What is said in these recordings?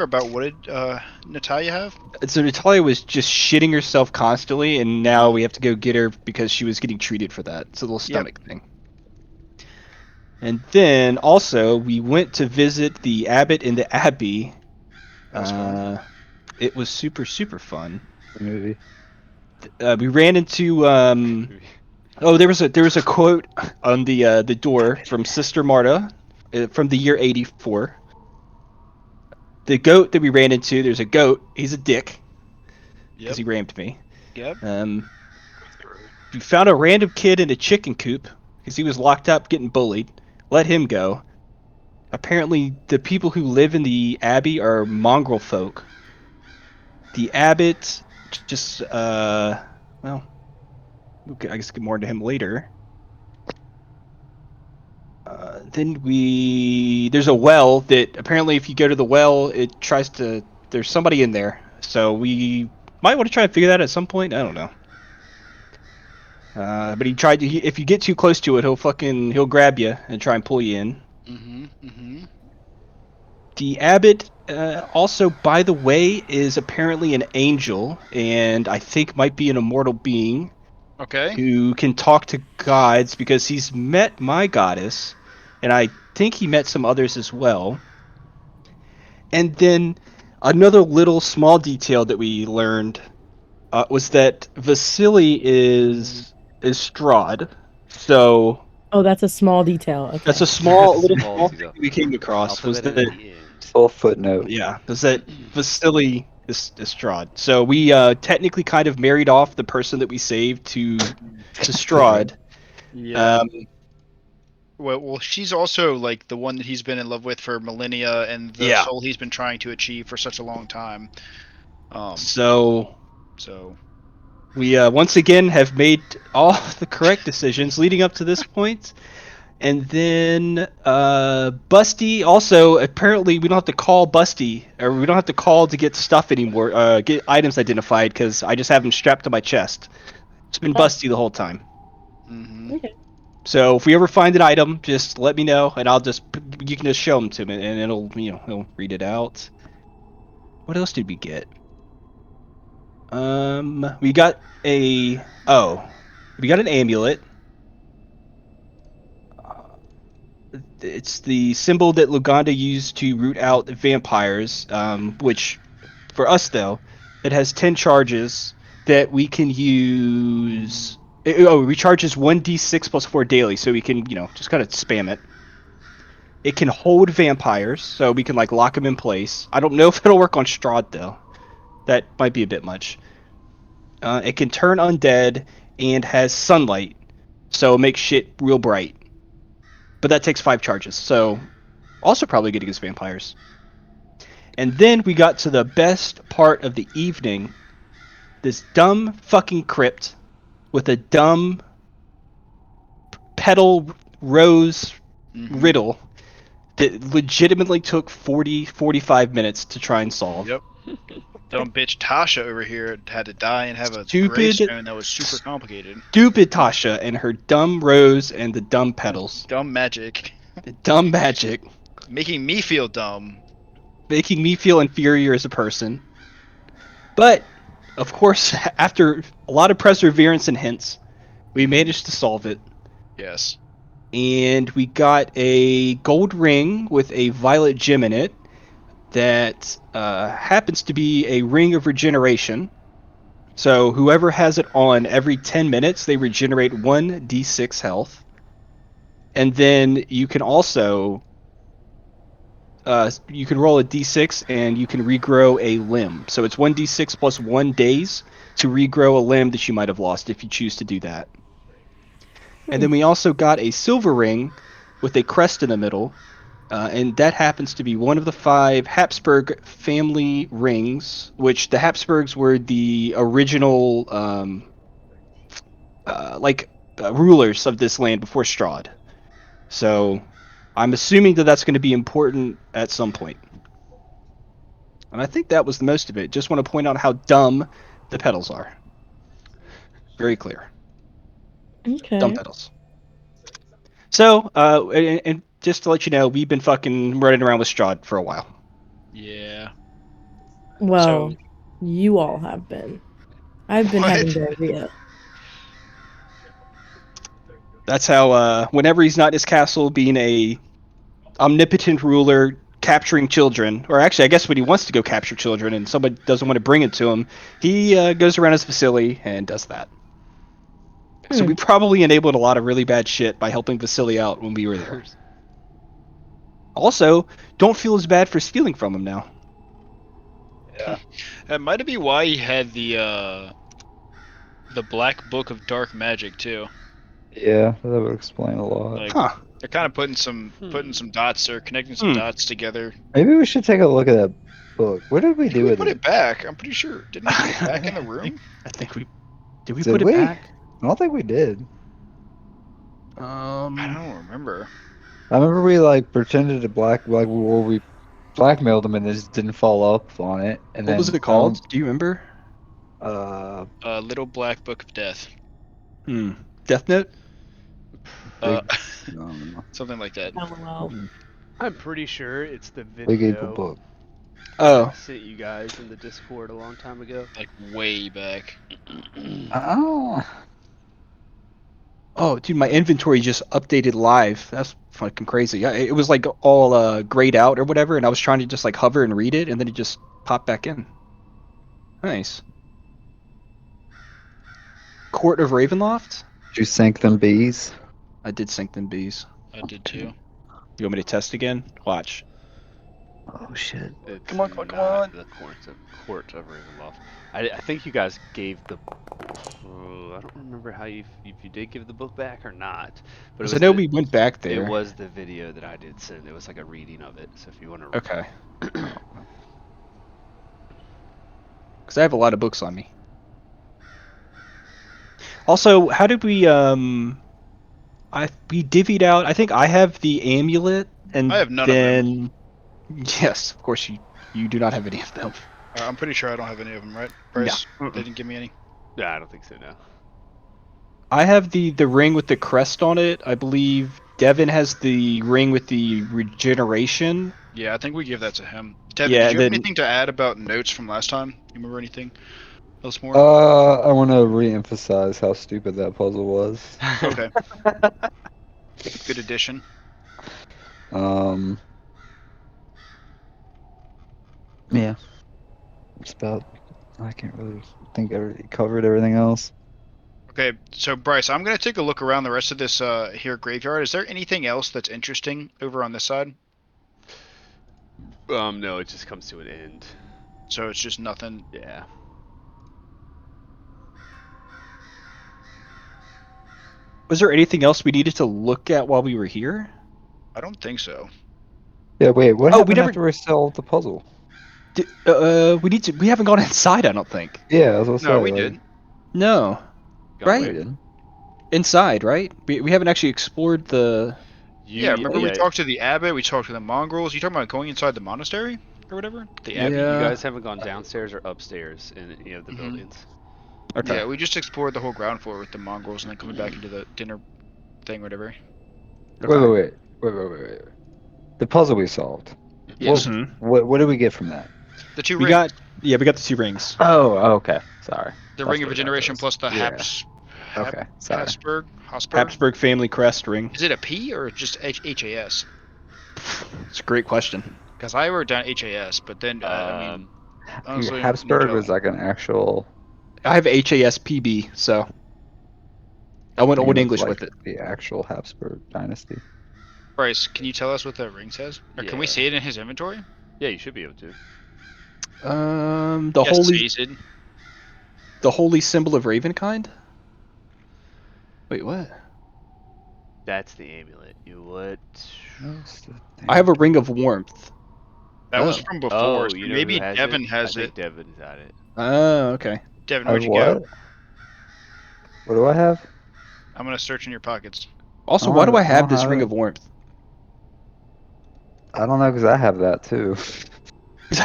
About what did Natalia have? So Natalia was just shitting herself constantly, and now we have to go get her because she was getting treated for that. It's a little Yep. stomach thing. And then also we went to visit the abbot in the abbey. That was fun. It was super super fun. The movie. We ran into oh, there was a quote on the door from Sister Marta from the year 84. The goat that we ran into, there's a goat. He's a dick because Yep. he rammed me. Yep. We found a random kid in a chicken coop because he was locked up getting bullied. Let him go. Apparently, the people who live in the abbey are mongrel folk. The abbot just well, I guess get more into him later. Then there's a well that apparently if you go to the well, it tries to, there's somebody in there. So we might want to try to figure that at some point. I don't know. But he tried to, if you get too close to it, he'll grab you and try and pull you in. The abbot also, by the way, is apparently an angel and I think might be an immortal being Okay. who can talk to gods because he's met my goddess, and I think he met some others as well. And then another little small detail that we learned was that Vasily is Strahd. So Oh, that's a small detail. Okay. that's a small Small thing detail. that we came I'll across put was that that in the end. Full footnote. yeah, was that Vasily is Strahd. So we technically kind of married off the person that we saved to Strahd. Yeah. Um, Well, she's also like the one that he's been in love with for millennia, and the Yeah. soul he's been trying to achieve for such a long time. So So we once again have made all the correct decisions leading up to this point. And then Busty also, apparently we don't have to call Busty, or we don't have to call to get stuff anymore, get items identified, because I just have him strapped to my chest. It's been Oh. Busty the whole time. Okay. So if we ever find an item, just let me know, and you can just show them to me, and he'll read it out. What else did we get? We got we got an amulet. It's the symbol that Luganda used to root out vampires, which, for us though, it has 10 charges that we can use. It recharges 1d6 plus 4 daily, so we can, just kind of spam it. It can hold vampires, so we can, like, lock them in place. I don't know if it'll work on Strahd, though. That might be a bit much. It can turn undead and has sunlight, so it makes shit real bright. But that takes 5 charges, so also probably good against vampires. And then we got to the best part of the evening. This dumb fucking crypt with a dumb petal rose riddle that legitimately took 45 minutes to try and solve. Yep. Dumb bitch Tasha over here had to die and have a Stupid- gravestone that was super complicated. Stupid Tasha and her dumb rose and the dumb petals. Dumb magic. The dumb magic. Making me feel dumb. Making me feel inferior as a person. But, of course, after a lot of perseverance and hints, we managed to solve it. Yes. And we got a gold ring with a violet gem in it that happens to be a ring of regeneration. So whoever has it on, every 10 minutes, they regenerate 1d6 health. And then you can also you can roll a d6 and you can regrow a limb. So it's 1d6 plus 1 days to regrow a limb that you might have lost if you choose to do that. And then we also got a silver ring with a crest in the middle, and that happens to be one of the 5 Habsburg family rings, which the Habsburgs were the original rulers of this land before Strahd. So I'm assuming that that's going to be important at some point. And I think that was the most of it. Just want to point out how dumb the petals are. Very clear. Okay. Dumb petals. So, and just to let you know, we've been fucking running around with Strahd for a while. Yeah. Well, So you all have been. I've been having what? diarrhea. That's how. Whenever he's not in his castle, being a omnipotent ruler, capturing children, or actually, I guess when he wants to go capture children and somebody doesn't want to bring it to him, he goes around his facility and does that. So we Hmm. probably enabled a lot of really bad shit by helping Vasily out when we were there. Also, don't feel as bad for stealing from him now. Yeah. That might be why he had the Black Book of Dark Magic too. Yeah, that would explain a lot. Like Huh. they're kind of putting some dots or connecting some Hmm. dots together. Maybe we should take a look at that book. What did we I think do we with put it? it back. I'm pretty sure. Didn't we put it back in the I room? think we did. We Did put it we? back. I don't think we did. I don't remember. I remember we like pretended to or we blackmailed him and they just didn't follow up on it. And What was then it called? Do you remember? uh Little Black Book of Death. Death Note. Uh, big I don't know. something like that. LOL. I'm pretty sure it's the Big Eagle video book. Oh, I sent you guys in the Discord a long time ago. Like way back. Oh, oh, dude, my inventory just updated live. That's fucking crazy. Yeah, it was like all grayed out or whatever, and I was trying to just like hover and read it, and then it just popped back in. Nice. Court of Ravenloft. did you sink them bees? I did sink them bees. I did too. You want me to test again? Watch. Oh shit. It's Come on, come on, come not on. the Court of Ravenloft. I think you guys gave the. I don't remember how if you did give the book back or not. But Because it I was know the, we went back there. It was the video that I did send. It was like a reading of it. So if you want to. Okay. Because I have a lot of books on me. Also, how did we we divvied out. I think I have the amulet, and I have none of them. then yes, of course you do not have any of them. I'm pretty sure I don't have any of them, right? Bryce, Mm-mm. they didn't give me any. Yeah, I don't think so. No. I have the ring with the crest on it. I believe Devin has the ring with the regeneration. Yeah, I think we give that to him. Devin, Yeah, did and you have then anything to add about notes from last time? You remember anything else more? I want to re-emphasize how stupid that puzzle was. Okay. Good addition. Um, yeah. It's about. I can't really think I covered everything else. Okay, so Bryce, I'm gonna take a look around the rest of this here graveyard. Is there anything else that's interesting over on this side? No, it just comes to an end. So it's just nothing. Yeah. was there anything else we needed to look at while we were here? I don't think so. Yeah. Wait. What Oh, we happened never- after we solved the puzzle? We haven't gone inside. I don't think. Yeah, I was gonna say. No, we like, did. No, Got Right. no, we away. didn't. inside, right? We haven't actually explored the. Yeah, remember we yeah, talked to the abbot, we talked to the mongrels. You talking about going inside the monastery or whatever? The abbey. Yeah. You guys haven't gone downstairs or upstairs in any of the Mhm. buildings. Okay. Yeah, we just explored the whole ground floor with the mongrels and then coming back into the dinner thing, whatever. Wait. The puzzle we solved. Yes. Mhm. What did we get from that? The two We rings. got we got the 2 rings. Oh, okay. Sorry. The That's ring of what that regeneration is. plus the Yeah. Haps. Okay. Sorry. Habsburg. Habsburg family crest ring. Is it a P or just HAS? It's a great question. Because I wrote down HAS, but then I mean, honestly, Habsburg no was telling. like an actual. I have HASPB, so I went I think Old was English like with it. The actual Habsburg dynasty. Bryce, can you tell us what that ring says? Or can we Yeah. see it in his inventory? Yeah, you should be able to. The Yes, holy he's in. the holy symbol of Ravenkind. Wait, what? That's the amulet. You what? I have a ring of warmth. That was Oh. from before. So You know maybe who has Devin it? has I it. think Devin's got it. Oh, okay. Devin, I where'd have you what? go? What do I have? I'm gonna search in your pockets. Also, I why don't do I have- I have don't this have ring it. of warmth? I don't know because I have that too.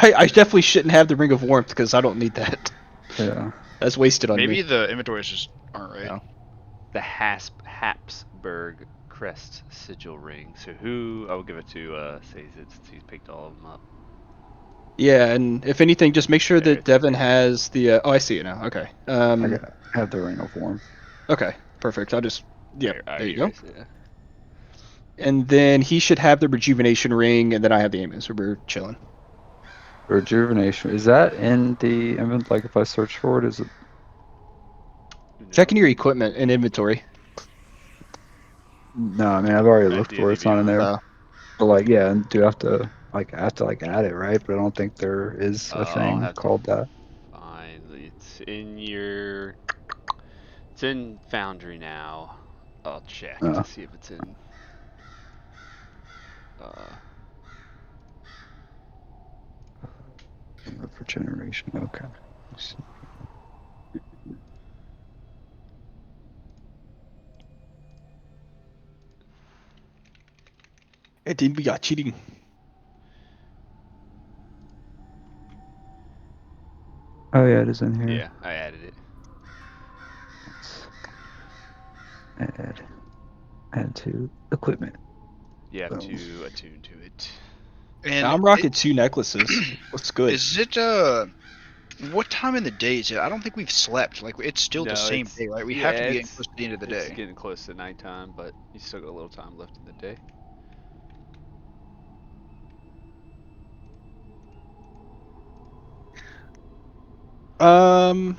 I definitely shouldn't have the ring of warmth because I don't need that. Yeah. That's wasted on Maybe me. the inventories just aren't right. No. The Habsburg crest sigil ring. So who? I will give it to Sazit since he's picked all of them up. Yeah, and if anything, just make sure There, that it's Devin there. has the. Oh, I see it now. Okay. I have the ring of form. Okay. Perfect. I'll just. Yep. There you go. Yeah. And then he should have the rejuvenation ring, and then I have the aim, so we're chilling. Rejuvenation. Is that in the invent? Like if I search for it, is it? Checking your No. equipment and inventory. No, I mean I've already At looked for it. D&D It's not in Beyond. there. Uh, But like, yeah, and do I have to like add it, right? But I don't think there is a I'll thing have to called that. find it's in your. It's in Foundry now. I'll check to Uh, see if it's in. Uh, for generation. Okay. Let's see. it didn't. We got cheating. Oh yeah, it is in here. yeah, I added it. Let's add to equipment. You have Boom. to attune to it. And I'm rocking 2 necklaces. What's good? is it what time in the day is it? I don't think we've slept. Like it's still the No, same it's day, right? We yeah, have to be getting it's close to the end of the it's day. getting close to nighttime, but you still got a little time left in the day. Um,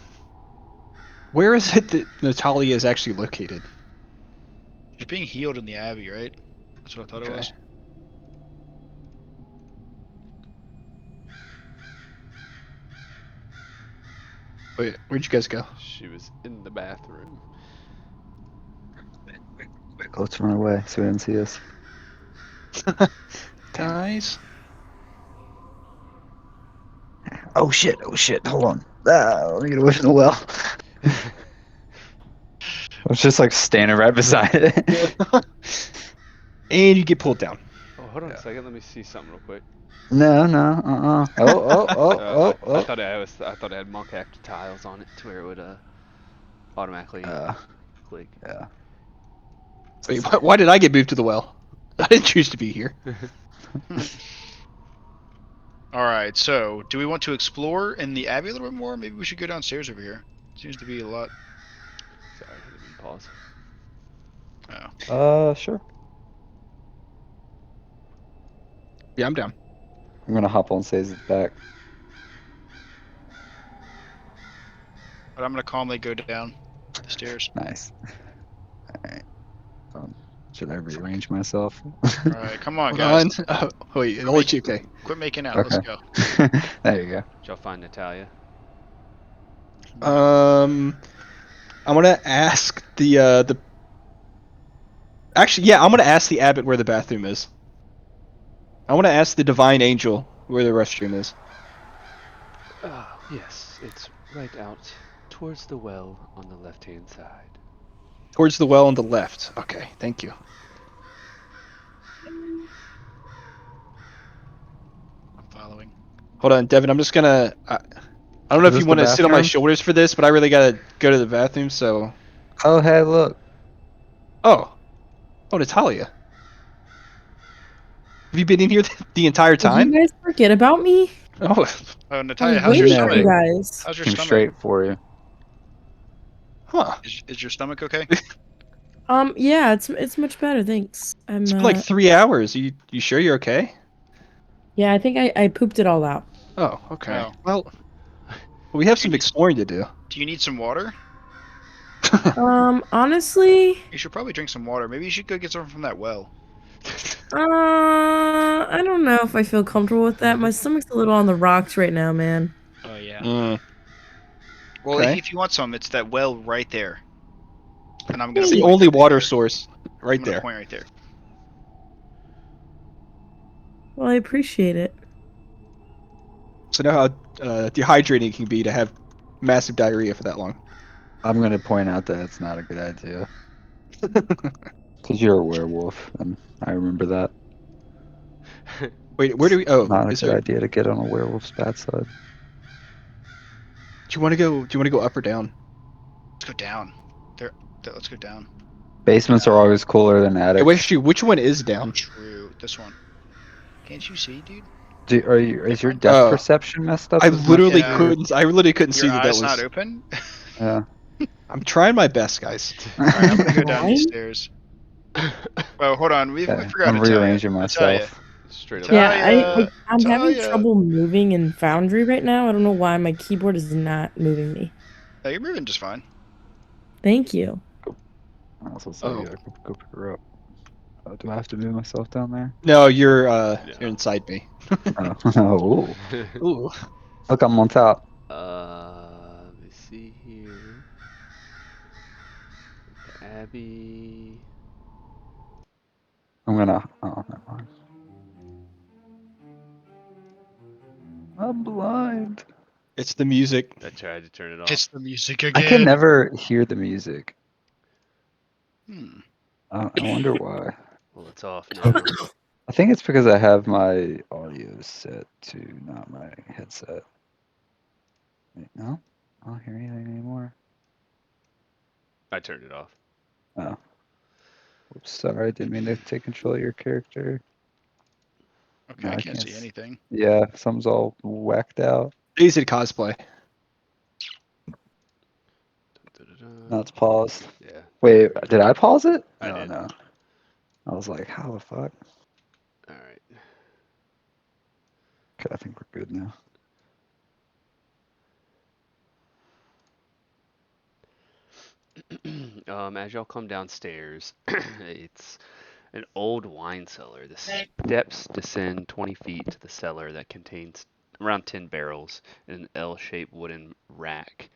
where is it that Natalia is actually located? She's being healed in the Abbey, right? That's what I thought it Okay. was. Wait, where'd you guys go? She was in the bathroom. Quick, let's run away so we didn't see us. Guys. Oh shit! Oh shit! Hold on. Let me get away from the well. I was just like standing right beside it. And you get pulled down. Oh, hold on a second. Let me see something real quick. No, no, I thought I thought it had monk active tiles on it to where it would automatically click. Yeah. Wait, why did I get moved to the well? I didn't choose to be here. All right. So, do we want to explore in the Abbey a little bit more? Maybe we should go downstairs over here. Seems to be a lot. Sorry, I didn't mean to pause. Sure. Yeah, I'm down. I'm gonna hop on Says back. But I'm gonna calmly go down the stairs. Nice. Alright. Should I rearrange myself? All right. Come on, Hold guys. on. Oh, wait, I'll let you. Okay. Quit making out. Okay. Let's go. There you go. Did y'all find Natalia? I'm gonna ask the. Actually, yeah, I'm gonna ask the abbot where the bathroom is. I want to ask the divine angel where the restroom is. Oh, yes, it's right out towards the well on the left-hand side. Towards the well on the left. Okay, thank you. I'm following. Hold on, Devin. I'm just gonna. I don't know Is if you this want the to sit on my bathroom? shoulders for this, but I really gotta go to the bathroom. So. Oh, hey, look. Oh, Natalia. Have you been in here the entire Did time? you guys forget about me? Oh, Oh, I Natalia, was how's your waiting for you stomach? guys. How's your Came stomach? straight for you. huh. Is your stomach okay? Yeah, it's much better, thanks. It's been like 3 hours. You sure you're okay? Yeah, I think I pooped it all out. Oh, okay. Oh. Well, we have some exploring to do. Do you need some water? Honestly, You should probably drink some water. Maybe you should go get some from that well. I don't know if I feel comfortable with that. My stomach's a little on the rocks right now, man. Oh yeah. Mm, Well, okay. if you want some, it's that well right there. And I'm gonna It's the point only right water there. source right I'm gonna there. point right there. Well, I appreciate it. So know how dehydrating it can be to have massive diarrhea for that long. I'm gonna point out that it's not a good idea. Because you're a werewolf, and I remember that. Wait, where do we? Oh, Not a is good there? idea to get on a werewolf's bad side. Do you want to go? Do you want to go up or down? Let's go down. Let's go down. Basements are always cooler than attics. Actually, which one is down? True. This one. Can't you see, dude? Is your depth perception messed up I as much literally as Yeah. your... couldn't. I literally couldn't see Your that eyes not was. open? Yeah. I'm trying my best, guys. All right, I'm gonna go down these Blind? stairs. Oh, hold on. We Okay. forgot I'm Natalia. rearranging Natalia. myself. Straight up Yeah, blind. I'm having Natalia. trouble moving in Foundry right now. I don't know why my keyboard is not moving me. Hey, you're moving just fine. Thank you. I also say, Oh. yeah, go pick her up. Do I have to move myself down there? No, you're Yeah. inside me. Oh. Ooh. Look, I'm on top. Let me see here. Abbey. I'm gonna... Oh, never mind. I'm blind. It's the music. I tried to turn it off. It's the music I can again. never hear the music. Hmm. I wonder why. Well, it's off now. I think it's because I have my audio set to not my headset. Wait, no? I don't hear anything anymore. I turned it off. Oh. Oops, sorry, I didn't mean to take control of your character. Okay, No, I I can't can't see anything. Yeah, something's all whacked out. Easy to cosplay. Now it's paused. Yeah. Wait, did I pause it? I No, did. no. I was like, how the fuck? All right. Okay, I think we're good now. As y'all come downstairs, it's an old wine cellar. The steps descend 20 feet to the cellar that contains around 10 barrels in an L-shaped wooden rack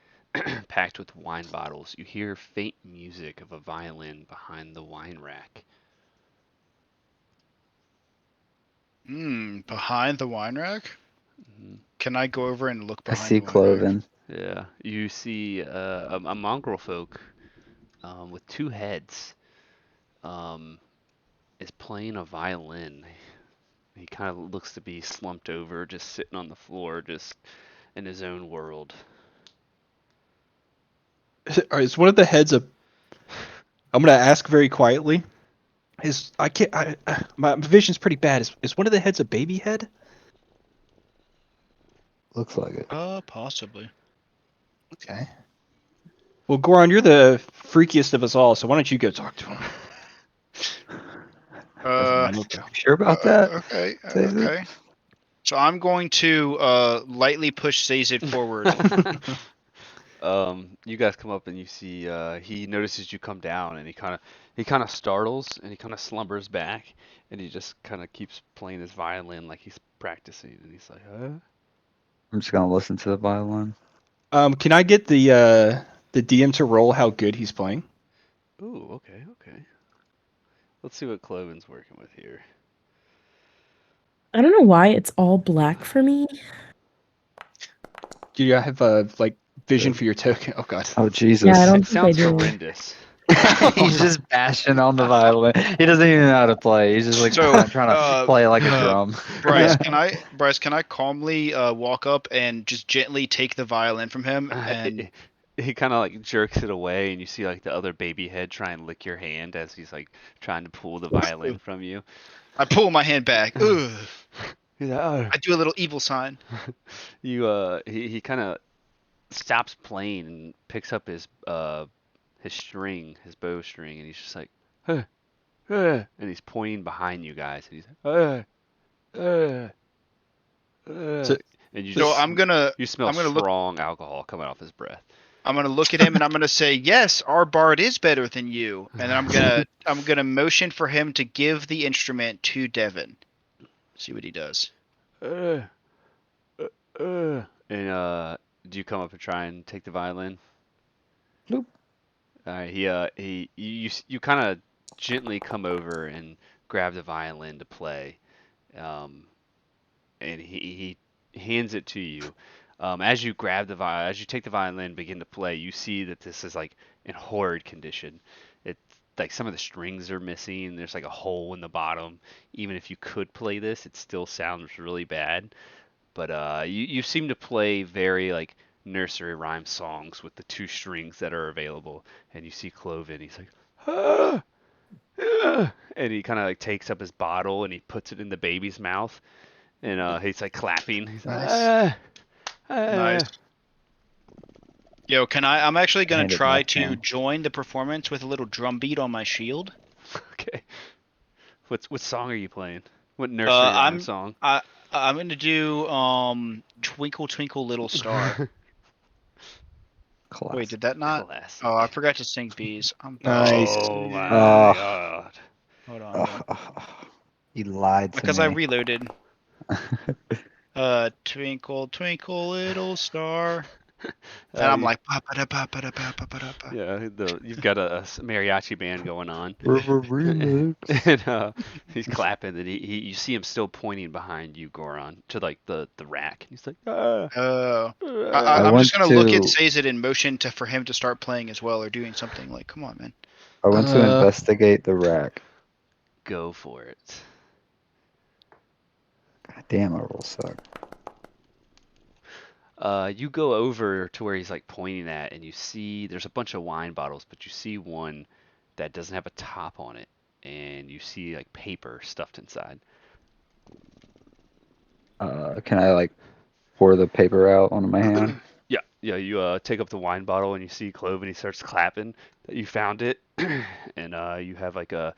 packed with wine bottles. You hear faint music of a violin behind the wine rack. Behind the wine rack? Mhm. Can I go over and look I behind see the wine rack? Cloven. Yeah, you see a mongrel folk with two heads is playing a violin. He kind of looks to be slumped over, just sitting on the floor, just in his own world. Is one of the heads a? I'm gonna ask very quietly. Is I can't. My vision's pretty bad. Is one of the heads a baby head? Looks like it. Possibly. Okay. Well, Goron, you're the freakiest of us all, so why don't you go talk to him? Never mind. We'll go. Sure about that? Okay, Daisy? okay. So I'm going to lightly push Sazed forward. You guys come up and you see he notices you come down and he kind of startles and he kind of slumbers back and he just kind of keeps playing his violin like he's practicing and he's like, huh? I'm just gonna listen to the violin. Can I get the DM to roll how good he's playing? Ooh, okay, okay. Let's see what Cloven's working with here. I don't know why it's all black for me. Do you have like vision for your token? Oh god. Oh Jesus. Yeah, I don't It think I sounds do. horrendous. He's just bashing on the violin. He doesn't even know how to play. He's just like So, trying to play like a drum. Bryce, can I calmly walk up and just gently take the violin from him and He kind of like jerks it away, and you see like the other baby head try and lick your hand as he's like trying to pull the violin from you. I pull my hand back. Ugh. He's like, oh. I do a little evil sign. He kind of stops playing and picks up his string, his bow string, and he's just like, and he's pointing behind you guys, and he's like, So, and you So just you smell I'm gonna look strong alcohol coming off his breath. I'm gonna look at him and I'm gonna say, "Yes, our bard is better than you." And then I'm gonna motion for him to give the instrument to Devin. See what he does. And do you come up and try and take the violin? Nope. All right. You kind of gently come over and grab the violin to play, um, and he hands it to you. As you grab the violin, as you take the violin and begin to play, you see that this is like in horrid condition. It's like some of the strings are missing. There's like a hole in the bottom. Even if you could play this, it still sounds really bad. But you seem to play very like nursery rhyme songs with the two strings that are available. And you see Cloven. He's like, ah, ah, and he kind of like takes up his bottle and he puts it in the baby's mouth. and he's like clapping. He's like, Nice. Nice. Yo, I'm actually gonna Hand it try back to to him. join the performance with a little drum beat on my shield. Okay. What song are you playing? What nursery rhyme song? I'm gonna do Twinkle Twinkle Little Star. Wait, Classic. did that not? Classic. Oh, I forgot to sing bees. I'm Nice. Oh my Oh. god. Hold on. You lied to Because I me. reloaded. Twinkle Twinkle Little Star. And I'm like, ba-ba-da-ba-ba-da-ba-ba-da-ba. Yeah, you've got a mariachi band going on, Remix. and he's clapping, and you see him still pointing behind you, Goron, to like the rack. He's like, ah, Oh. I I'm just went gonna look at to Sazed in motion for him to start playing as well or doing something. Like, come on, man. I went to Uh, investigate the rack. go for it. God damn, I roll suck. You go over to where he's like pointing at, and you see there's a bunch of wine bottles, but you see one that doesn't have a top on it, and you see like paper stuffed inside. Can I like pour the paper out onto my hand? Yeah. You take up the wine bottle, and you see Clove, and he starts clapping that you found it, and you have like an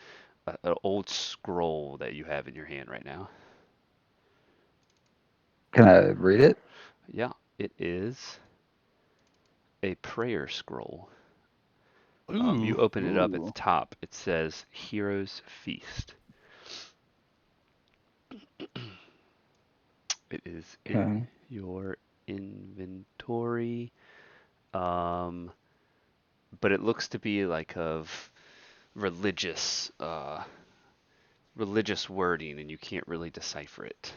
old scroll that you have in your hand right now. Can I read it? Yeah, it is a prayer scroll. You ooh. open it up at the Ooh. top. It says Hero's Feast. It is in Okay. your inventory. Um, but it looks to be like of religious religious wording, and you can't really decipher it.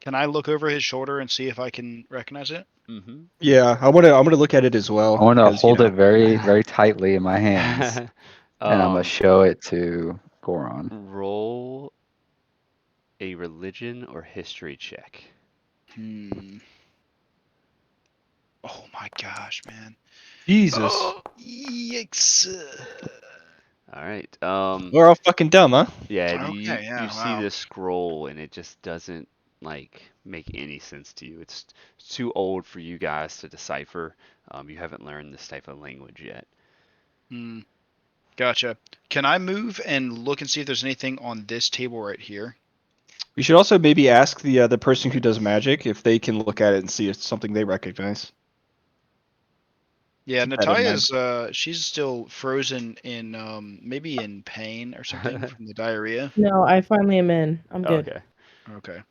Can I look over his shoulder and see if I can recognize it? Mm-hmm. Yeah, I'm gonna look at it as well I want to because hold it very, very tightly in my hands, and I'm gonna um, show it to Goron. roll a religion or history check. Oh my gosh, man. Jesus, Oh, yikes. All right. we're all fucking dumb, huh? Yeah, Okay, you yeah, see wow. this scroll, and it just doesn't like make any sense to you. It's too old for you guys to decipher. You haven't learned this type of language yet. Hmm. Gotcha. Can I move and look and see if there's anything on this table right here? We should also maybe ask the person who does magic if they can look at it and see if it's something they recognize. Yeah, Keep that in mind. Natalia's she's still frozen in maybe in pain or something from the diarrhea. No, I finally am in. I'm Oh, good. okay. Okay.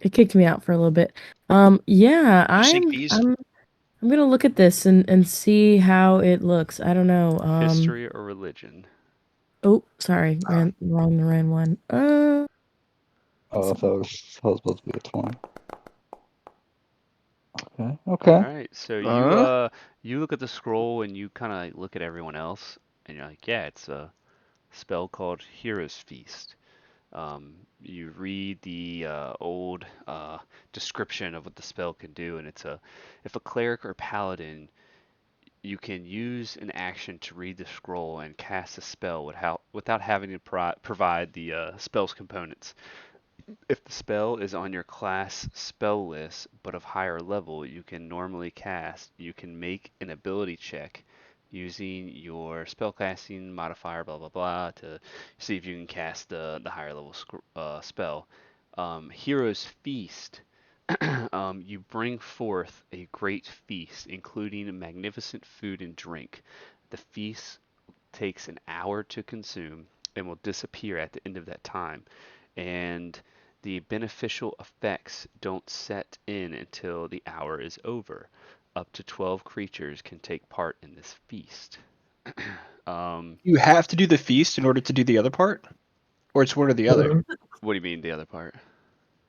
It kicked me out for a little bit. Yeah, You sink bees? I'm gonna look at this and see how it looks. I don't know. History or religion? Oh, sorry, ran one. Oh, that was supposed to be a 20. Okay. All Okay. right. So Uh, you look at the scroll, and you kind of look at everyone else, and you're like, yeah, it's a spell called Hero's Feast. You read the old description of what the spell can do, and if a cleric or paladin, you can use an action to read the scroll and cast a spell without having to provide the spell's components. If the spell is on your class spell list but of higher level, you can make an ability check using your spellcasting modifier, blah blah blah, to see if you can cast the higher level spell. Hero's Feast. You bring forth a great feast, including magnificent food and drink. The feast takes an hour to consume and will disappear at the end of that time. And the beneficial effects don't set in until the hour is over. Up to 12 creatures can take part in this feast. you have to do the feast in order to do the other part, or it's one or the other. What do you mean the other part?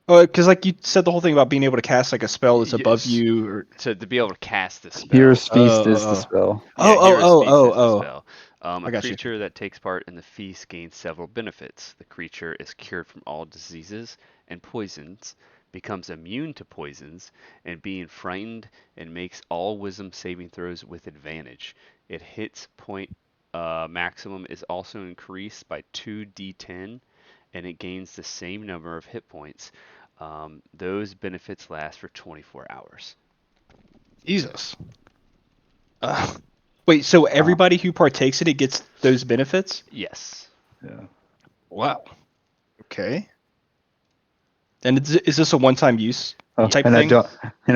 Oh, because like you said the whole thing about being able to cast like a spell that's above Yes, you, or to be able to cast this spell. Here's oh, Feast is the spell. Yeah, Hero's Feast is the oh. spell. A I got you. creature that takes part in the feast gains several benefits. The creature is cured from all diseases and poisons, becomes immune to poisons, and being frightened, and makes all wisdom saving throws with advantage. It hits point maximum is also increased by 2d10, and it gains the same number of hit points. Those benefits last for 24 hours. Jesus. Wait, so everybody who partakes in it gets those benefits? Yes. Yeah. Wow. Okay. And is this a one-time use Oh, type and thing?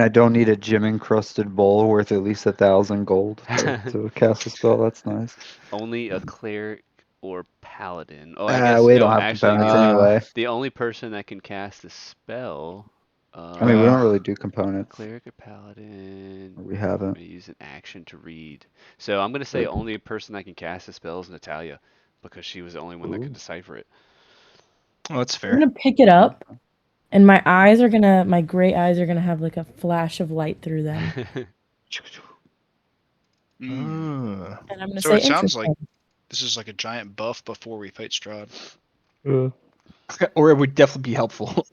I don't need a gem encrusted bowl worth at least 1,000 gold to cast a spell. That's nice. Only a cleric or paladin. Oh, I guess We no. don't have Actually, components anyway. the only person that can cast a spell, I mean, we don't really do components. cleric or paladin, We haven't. may use an action to read. So I'm gonna say only a person that can cast a spell is Natalia, because she was the only one that could Ooh. decipher it. Oh, that's I'm fair. gonna pick it up, and my gray eyes are gonna have like a flash of light through them, Mm. and I'm gonna So say, it sounds like "Interesting." this is like a giant buff before we fight Strahd. Or it would definitely be helpful.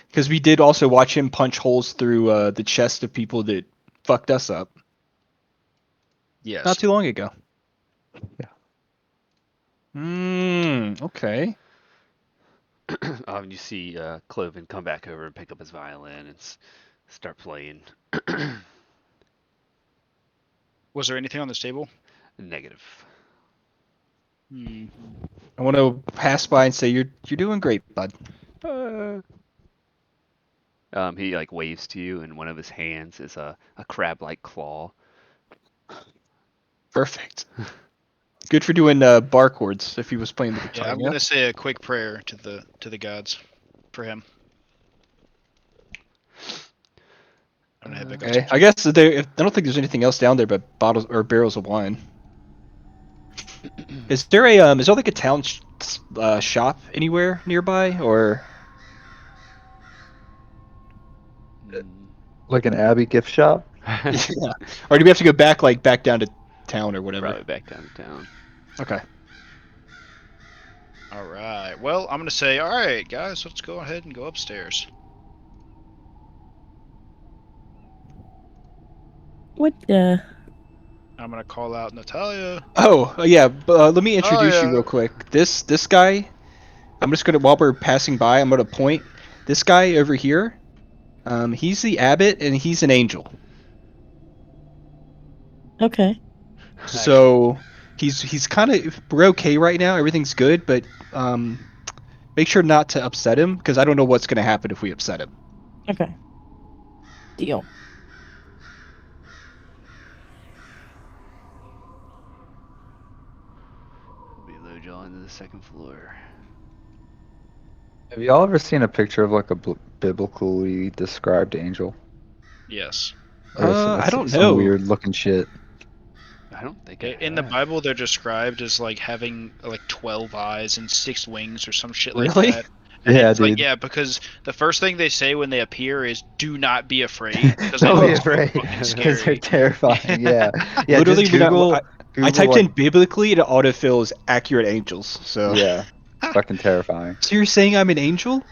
Because we did also watch him punch holes through the chest of people that fucked us up Yes. not too long ago. Yeah. Okay. You see Cloven come back over and pick up his violin and start playing. Was there anything on this table? Negative. Hmm. I want to pass by and say you're doing great, bud. He like waves to you, and one of his hands is a crab-like claw. Perfect. Good for doing bar chords if he was playing the guitar. Yeah, I'm gonna say a quick prayer to the gods for him. I'm gonna head back Okay. upstairs. I guess I don't think there's anything else down there but bottles or barrels of wine. Is there like a town shop anywhere nearby or? Like an Abbey gift shop? Yeah. Or do we have to go back down to town or whatever? Probably back down to town. Okay. All right. Well, I'm gonna say, all right, guys, let's go ahead and go upstairs. What the? I'm gonna call out Natalia. Oh yeah. Let me introduce you yeah. real quick. This guy. I'm just gonna while we're passing by, I'm gonna point. This guy over here. He's the abbot and he's an angel. Okay. So he's kind of we're okay right now. Everything's good, but make sure not to upset him because I don't know what's gonna happen if we upset him. Okay. Deal. We load y'all into the second floor. Have y'all ever seen a picture of like a biblically described angel? Yes. I don't some know. weird looking shit. I don't think In the Bible, they're described as like having like 12 eyes and 6 wings or some shit like Really? that. And Yeah, it's dude. like, yeah, because the first thing they say when they appear is "Do not be afraid." Because they Don't be look so afraid, fucking because they're scary. terrifying. Yeah, yeah. Literally, just when Google. I Google, typed like, in biblically, it autofills accurate angels. So Yeah, fucking terrifying. So you're saying I'm an angel?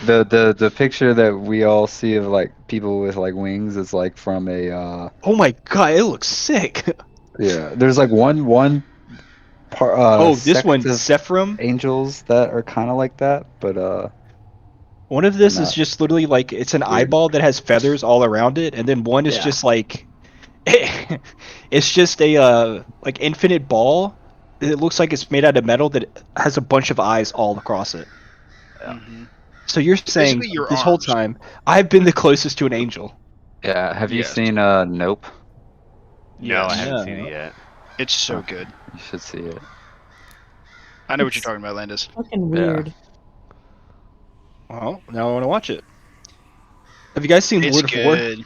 The picture that we all see of like people with like wings is like from a Oh my god, it looks sick. yeah. There's like one part This one, sect of Sephram. angels that are kind of like that, but One of this is not just literally like it's an weird. eyeball that has feathers all around it, and then one is Yeah. just like it's just a like infinite ball. It looks like it's made out of metal that has a bunch of eyes all across it. Mhm. So you're saying Basically, your this whole arms. time I've been the closest to an angel. Yeah. Have you Yes. seen Nope? No, I Yes. haven't seen No. it yet. It's so Oh. good. You should see it. I know what you're It's- talking about, Landis. Fucking weird. Well, now I want to watch it. Have you guys seen It's Lord of War? good.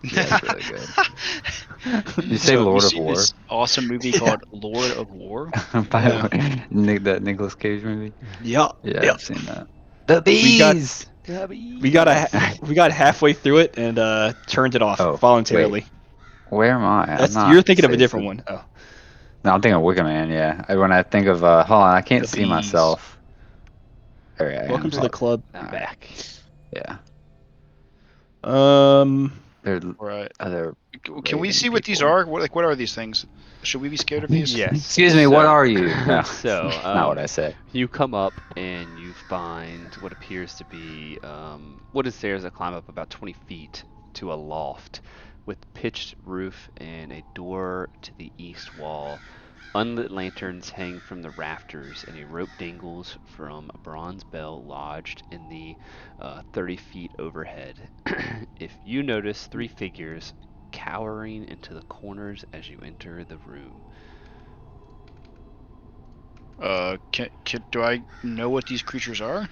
Yeah, it's really good. You say So, have Lord you of seen War? this awesome movie called Lord of War? By Yeah. that Nicolas Cage movie. Yeah. Yeah, Yeah. I've seen that. The We got- bees. We got halfway through it and turned it off Oh, voluntarily. Where am I? That's I'm not you're thinking of a safe. different one. Oh. No, I'm thinking of Wicker Man. Yeah. When I think of hold on, I can't The see bees. myself. There I am. Welcome to the club. I'm Alright. back. Yeah. Um They're Right. other. Can we Raven see what these people. are? What are these things? Should we be scared of these? Yes. Excuse me, what so- are you? No, so, not what I said. you come up and you find what appears to be wooden stairs that climb up about 20 feet to a loft with pitched roof and a door to the east wall. Unlit lanterns hang from the rafters, and a rope dangles from a bronze bell lodged in the 30 feet overhead. If you notice 3 figures cowering into the corners as you enter the room. Do I know what these creatures are?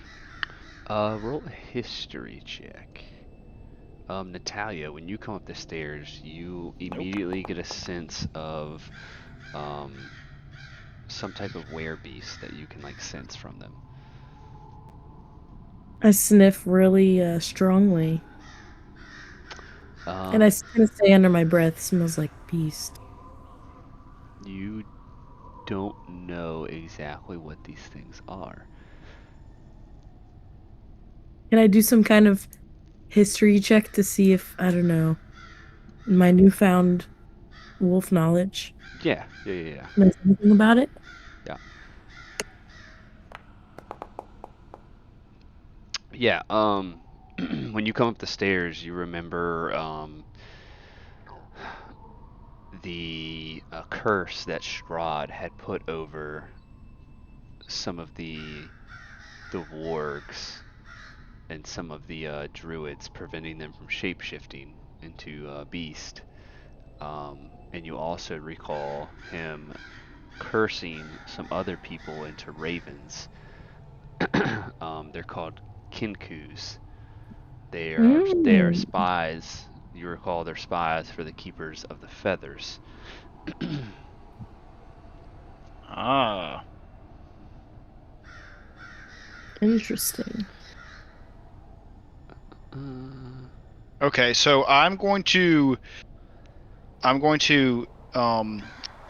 Roll a history check. Natalia, when you come up the stairs, you immediately get a sense of some type of werebeast that you can like sense from them. I sniff really strongly. And I kind of say under my breath, smells like beast. You don't know exactly what these things are. Can I do some kind of history check to see if, I don't know, my newfound wolf knowledge Yeah. knows anything about it? Yeah, when you come up the stairs, you remember the curse that Strahd had put over some of the wargs and some of the druids, preventing them from shapeshifting into beast. And you also recall him cursing some other people into ravens. They're called kinkus. They are spies. You recall they're spies for the keepers of the feathers. Ah. Interesting. Okay, so I'm going to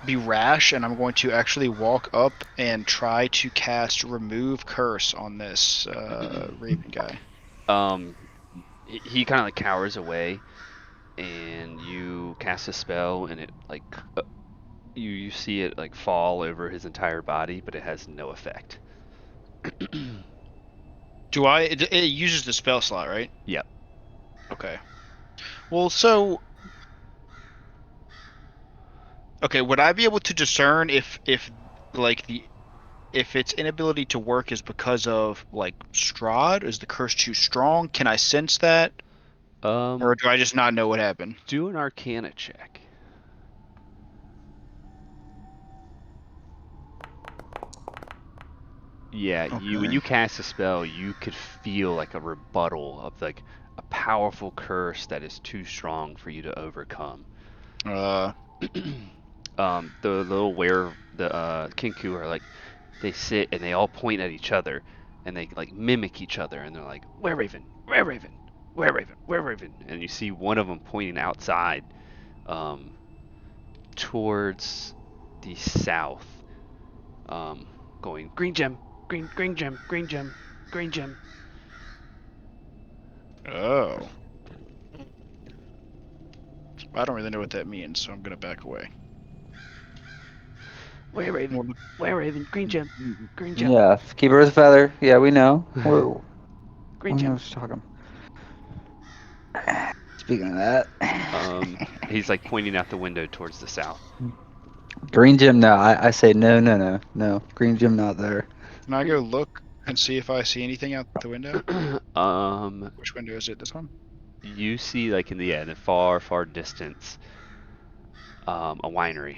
be rash, and I'm going to actually walk up and try to cast remove curse on this raven guy. He kind of like cowers away, and you cast a spell, and it like you see it like fall over his entire body, but it has no effect. Do I? It uses the spell slot, right? Yep. Okay. Well, so. Okay, would I be able to discern if like if its inability to work is because of like Strahd? Is the curse too strong? Can I sense that, or do I just not know what happened? Do an Arcana check. Yeah, Okay. when you cast a spell, you could feel like a rebuttal of like a powerful curse that is too strong for you to overcome. The little Kinku are like, they sit and they all point at each other, and they like mimic each other, and they're like, "Were Raven, were Raven, were Raven, were Raven," and you see one of them pointing outside, towards the south, going green gem, green gem, green gem, green gem. Oh. I don't really know what that means, so I'm gonna back away. Were Raven, were Raven, green gem, green gem. Yeah, keeper of the feather. Yeah, we know. Whoa. Green I gem. was talking. Speaking of that, He's like pointing out the window towards the south. green gym. No, I say no. Green gym not there. Can I go look and see if I see anything out the window? Which window is it? This one? You see like in the far distance, a winery.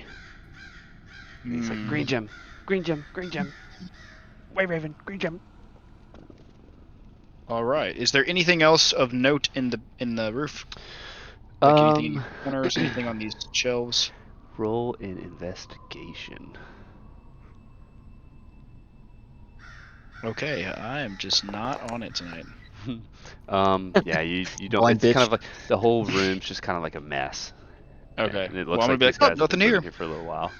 He's like green gem, green gem, green gem. Way Raven, green gem. All right. Is there anything else of note in the roof? Like anything in the corners, anything on these shelves? Roll an investigation. Okay, I am just not on it tonight. Yeah, you don't. Blind It's kind bitch. of like the whole room's just kind of like a mess. Okay. And it Well, looks I'm like gonna be these like, oh, guys have nothing been living here. here for a little while.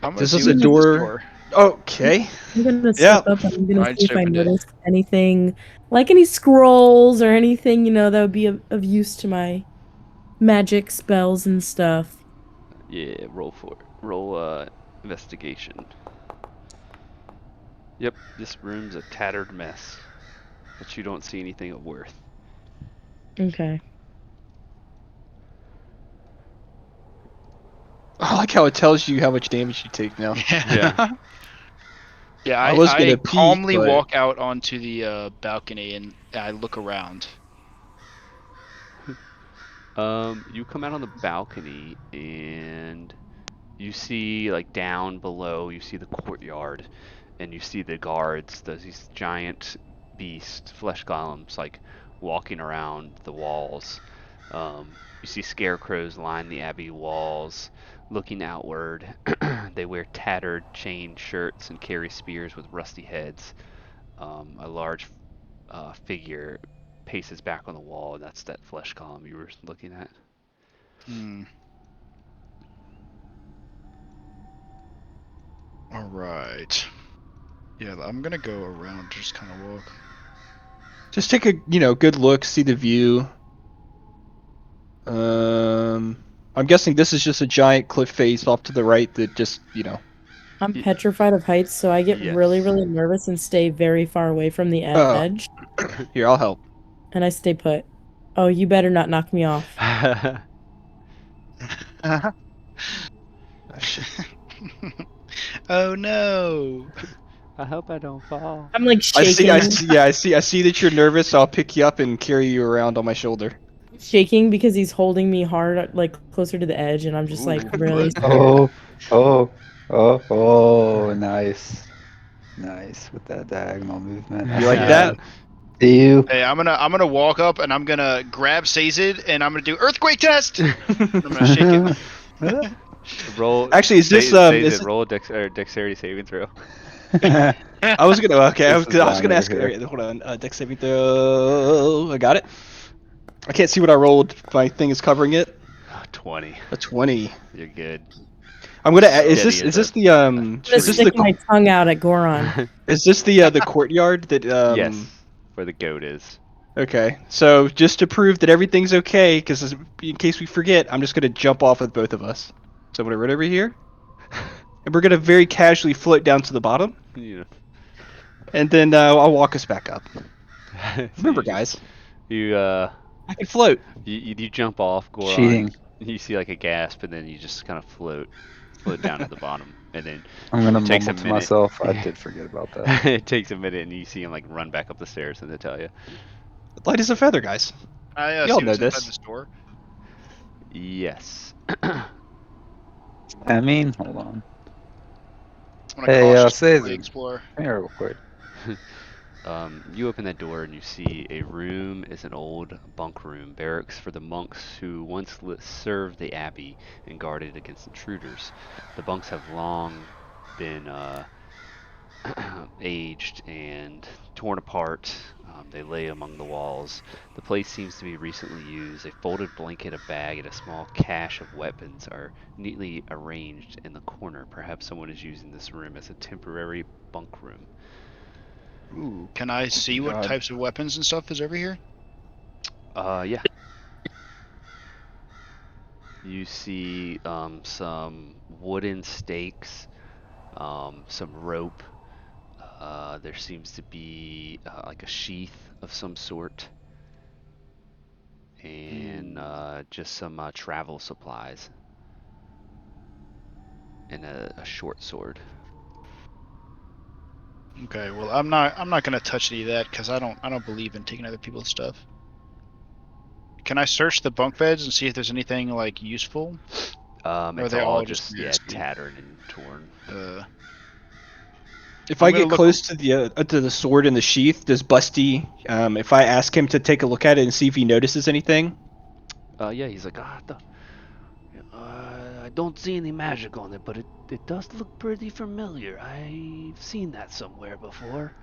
I'm gonna This see is a what's in this door. Okay. I'm gonna Yeah. step up and I'm gonna I see just if I opened it. notice anything, like any scrolls or anything, that would be of use to my magic spells and stuff. Yeah, roll investigation. Yep, this room's a tattered mess, but you don't see anything of worth. Okay. I like how it tells you how much damage you take now. Yeah. Yeah, I I, was I gonna pee, calmly but walk out onto the balcony and I look around. You come out on the balcony and you see like down below, you see the courtyard, and you see the guards, these giant beast flesh golems, like walking around the walls. You see scarecrows line the abbey walls, looking outward. They wear tattered chain shirts and carry spears with rusty heads. A large figure paces back on the wall, and that's that flesh column you were looking at. Hmm. All right. Yeah, I'm gonna go around, just kind of walk. just take a good look, see the view. I'm guessing this is just a giant cliff face off to the right that just I'm Y- petrified of heights, so I get really, Yes. really nervous and stay very far away from the Oh, edge, here, I'll help. and I stay put. Oh, you better not knock me off. Oh no. I hope I don't fall. I'm like I see, I shaking, see, yeah, I see that you're nervous, so I'll pick you up and carry you around on my shoulder. shaking because he's holding me hard, like closer to the edge, and I'm just like Ooh, really but scared. Oh, nice. Nice with that diagonal movement. I You see like yeah. that? that. See you. Hey, I'm gonna walk up and I'm gonna grab Sazed and I'm gonna do earthquake test. I'm gonna shake it. Roll. Actually, is this Says is it. it, Roll a dexterity saving throw. I was gonna okay, This is I was line gonna over ask. here. Okay, hold on, dex saving throw. I got it. I can't see what I rolled. My thing is covering it. 20. A 20. You're good. I'm gonna. Steady Is as a this the I'm gonna is this stick the my tongue out at Goron. is this the courtyard that Yes, where the goat is. Okay, so just to prove that everything's okay, because in case we forget, I'm just gonna jump off with both of us. So I'm gonna run over here, and we're gonna very casually float down to the bottom, You and then I'll walk us back up. know. So Remember, guys, you I can float. you jump off Goron. Cheating. You see like a gasp, and then you just kind of float down to the bottom, and then I'm gonna it takes a mumble to minute. myself. I did forget about that. It takes a minute, and you see him like run back up the stairs, and they tell you. Light as a feather, guys. I Y'all see know what's inside this. this door. Yes. I mean, hold on. I'm gonna Hey, cautiously Sazed, explore. come here real quick. You open that door and you see a room is an old bunk room, barracks for the monks who once served the abbey and guarded against intruders. The bunks have long been aged and torn apart. They lay among the walls. The place seems to be recently used. A folded blanket, a bag, and a small cache of weapons are neatly arranged in the corner. Perhaps someone is using this room as a temporary bunk room. Ooh, can I see what God. types of weapons and stuff is over here? Yeah. You see some wooden stakes, some rope. There seems to be like a sheath of some sort, and just some travel supplies, and a short sword. Okay, well I'm not gonna touch any of that because I don't believe in taking other people's stuff. Can I search the bunk beds and see if there's anything like useful? Or are It's they all all just just nasty? tattered and torn. If I'm I gonna get look. close to the sword in the sheath, does Busty? If I ask him to take a look at it and see if he notices anything, Yeah, he's like, I don't see any magic on it, but it does look pretty familiar. I've seen that somewhere before.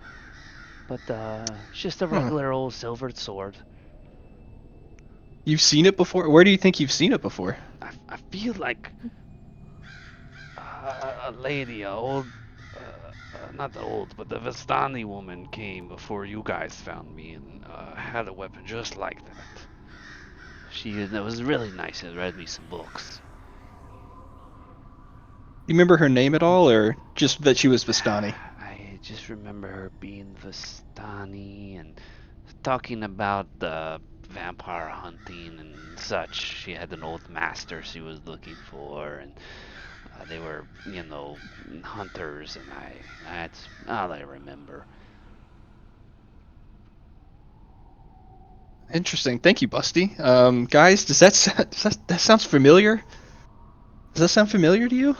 But it's just a regular old silvered sword. you've seen it before. Where do you think you've seen it before? I feel like a lady, a old, not the old, but the Vistani woman came before you guys found me and had a weapon just like that. She was really nice and read me some books. You remember her name at all, or just that she was Vistani? I just remember her being Vistani and talking about the vampire hunting and such. She had an old master she was looking for, and they were, hunters, and that's all I remember. Interesting. Thank you, Busty. Guys, that sounds familiar? Does that sound familiar to you?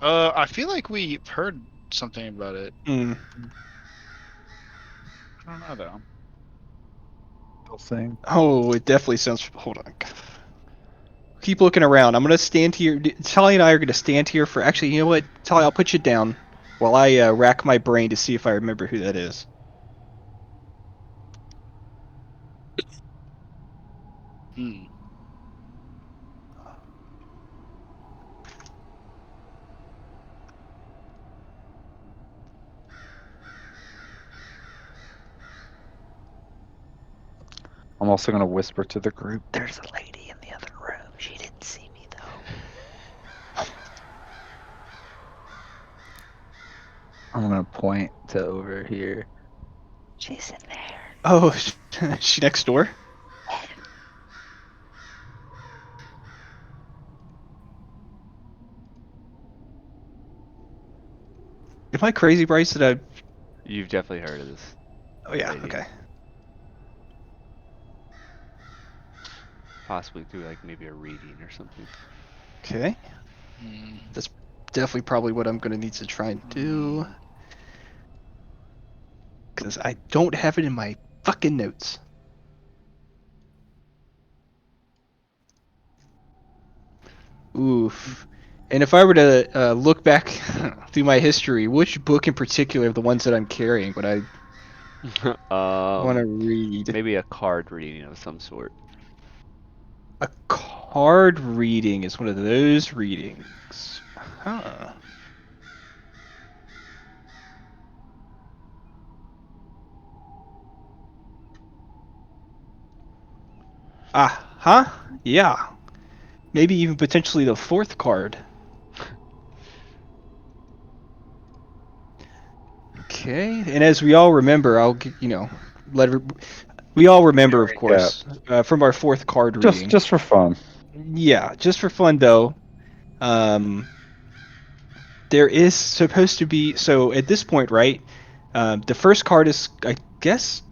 I feel like we've heard something about it. Hmm. I don't know though. Still saying. Oh, it definitely sounds. Hold on. Keep looking around. I'm gonna stand here. Tali and I are gonna stand here for. Actually, you know what? Tali, I'll put you down while I rack my brain to see if I remember who that is. Hmm. I'm also gonna whisper to the group. There's a lady in the other room. She didn't see me though. I'm gonna point to over here. She's in there. Oh, she next door. Am I crazy, Bryce? That I? You've definitely heard of this. Oh yeah. lady. Okay. Possibly through like maybe a reading or something. Okay. Hmm. That's definitely probably what I'm gonna need to try and do. Because I don't have it in my fucking notes. Oof. And if I were to look back through my history, which book in particular of the ones that I'm carrying would I want to read? Maybe a card reading of some sort. A card reading is one of those readings. Huh. Huh? Yeah. Maybe even potentially the fourth card. Okay. And as we all remember, let we all remember, of Yeah. course, from our fourth card reading. Just for fun. Yeah, just for fun though. Um, there is supposed to be, so at this point, right? The first card is, I guess,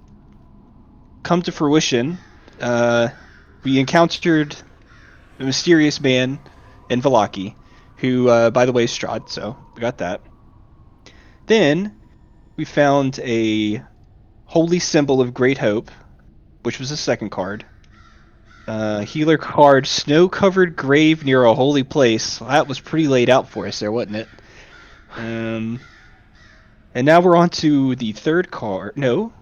come to fruition. We encountered a mysterious man in Valaki, who, by the way, is Strahd. So we got that. Then we found a holy symbol of great hope, which was the second card. Healer card, snow-covered grave near a holy place. Well, that was pretty laid out for us there, wasn't it? And now we're on to the third card. No,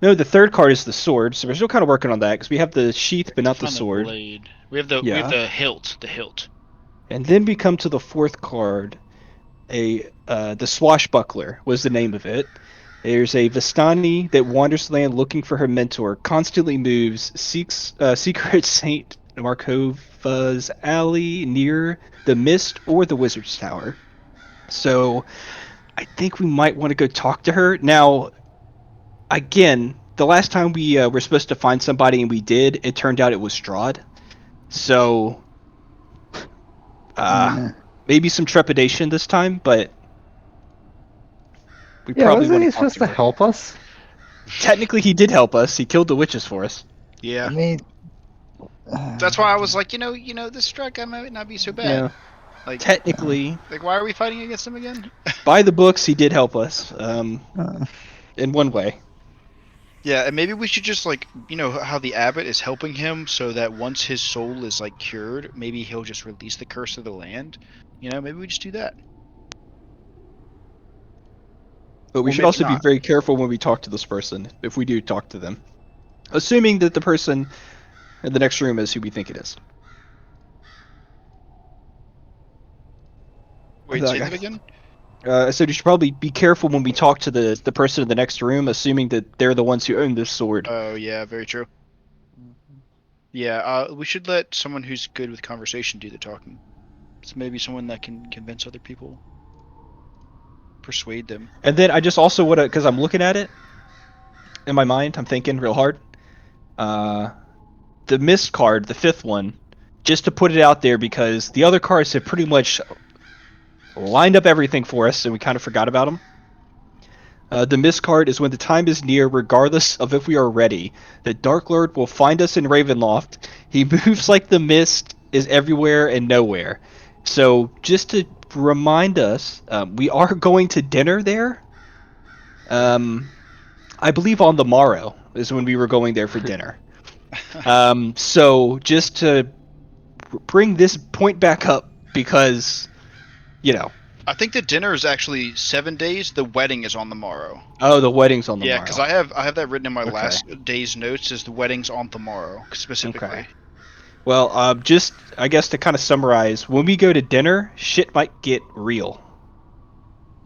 the third card is the sword. So we're still kind of working on that because we have the sheath, but not the Find the sword. blade. We have the Yeah. hilt. The hilt. And then we come to the fourth card. The swashbuckler was the name of it. There's a Vistani that wanders the land looking for her mentor, constantly moves, seeks secret Saint Markova's alley near the Mist or the Wizard's Tower. So I think we might want to go talk to her. Now, again, the last time we were supposed to find somebody and we did, it turned out it was Strahd. So Yeah. maybe some trepidation this time, but we Yeah, probably wasn't want he to talk supposed to to her. help us? Technically, he did help us. He killed the witches for us. Yeah. I mean, That's why I was like, this strike guy might not be so bad. Yeah. Like, Technically, why are we fighting against him again? by the books, he did help us. uh, In one way. Yeah, and maybe we should just like, how the abbot is helping him so that once his soul is like cured, maybe he'll just release the curse of the land. Maybe we just do that. But we Or should maybe also be not. very careful when we talk to this person, if we do talk to them. Assuming that the person in the next room is who we think it is. Wait, say that again? I said you should probably be careful when we talk to the person in the next room, assuming that they're the ones who own this sword. Oh yeah, very true. Yeah, we should let someone who's good with conversation do the talking. So maybe someone that can convince other people, persuade them. And then I just also want to, because I'm looking at it in my mind, I'm thinking real hard. Uh, the mist card, the fifth one, just to put it out there because the other cards have pretty much lined up everything for us, and we kind of forgot about them. The mist card is when the time is near, regardless of if we are ready. The Dark Lord will find us in Ravenloft. He moves like the mist is everywhere and nowhere. So just to remind us, we are going to dinner there. I believe on the morrow is when we were going there for dinner. So just to bring this point back up because, you know, I think the dinner is actually 7 days. The wedding is on the morrow. oh, the wedding's on the Yeah, morrow. because I have that written in my Okay. last day's notes. Is the wedding's on the morrow specifically? Okay. Well, just I guess to kind of summarize, when we go to dinner, shit might get real.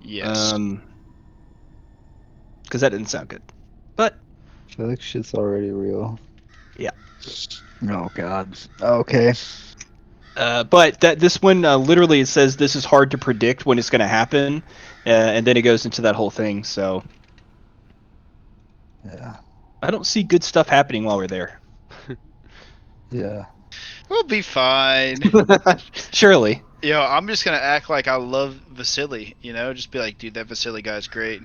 Yes. Because that didn't sound good. But I feel like shit's already real. yeah. Oh god. Okay. But that this one literally it says this is hard to predict when it's going to happen, and then it goes into that whole thing. So Yeah. I don't see good stuff happening while we're there. Yeah. We'll be fine. Surely. Yo, I'm just gonna act like I love Vasily. Just be like, dude, that Vasily guy's great.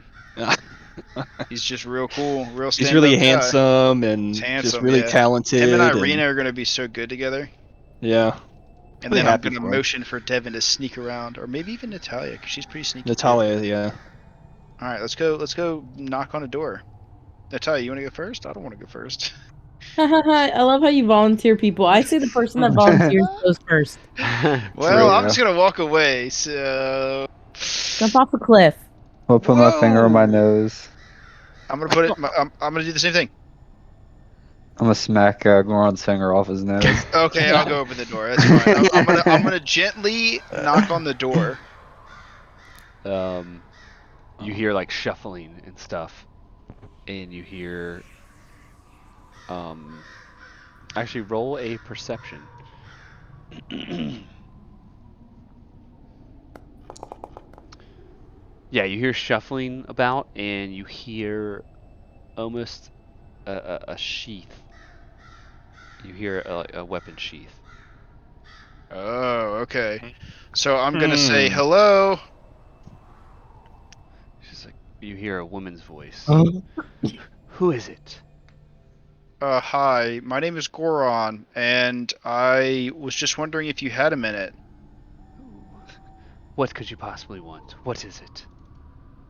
He's just real cool, real He's stand-up really guy. handsome and He's just handsome, really yeah. talented. Him and Irina are gonna be so good together. Yeah. And Really then I'm happy gonna for him. motion for Devin to sneak around, or maybe even Natalia, because she's pretty sneaky. Natalia, yeah. All right, let's go. Let's go knock on a door. Natalia, you want to go first? I don't want to go first. I love how you volunteer people. I say the person that volunteers goes first. Well, I'm Yeah. just gonna walk away. So Jump off a cliff. I'll put my finger on my Whoa! nose. I'm gonna put it. I'm gonna do the same thing. I'm gonna smack Goron's finger off his nose. Okay, I'll go open the door. That's fine. I'm gonna gently knock on the door. You hear like shuffling and stuff, and you hear actually roll a perception. Yeah, you hear shuffling about, and you hear almost a sheath. You hear a weapon sheath. Oh, okay. So I'm gonna say hello. She's like, you hear a woman's voice. Who is it? Hi. My name is Goron, and I was just wondering if you had a minute. What could you possibly want? What is it?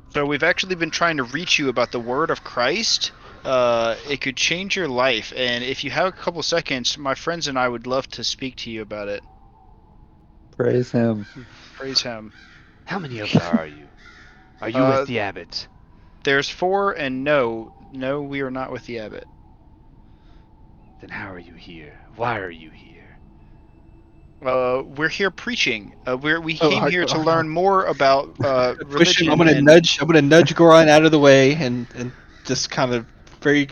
So we've actually been trying to reach you about the word of Christ. It could change your life, and if you have a couple seconds, my friends and I would love to speak to you about it. Praise him. Praise him. How many of there are you? Are you with the abbot? There's 4, and no, we are not with the abbot. Then how are you here? Why are you here? We're here preaching. We Oh, came here to learn more about religion. I'm gonna and- nudge Goron out of the way and just kind of very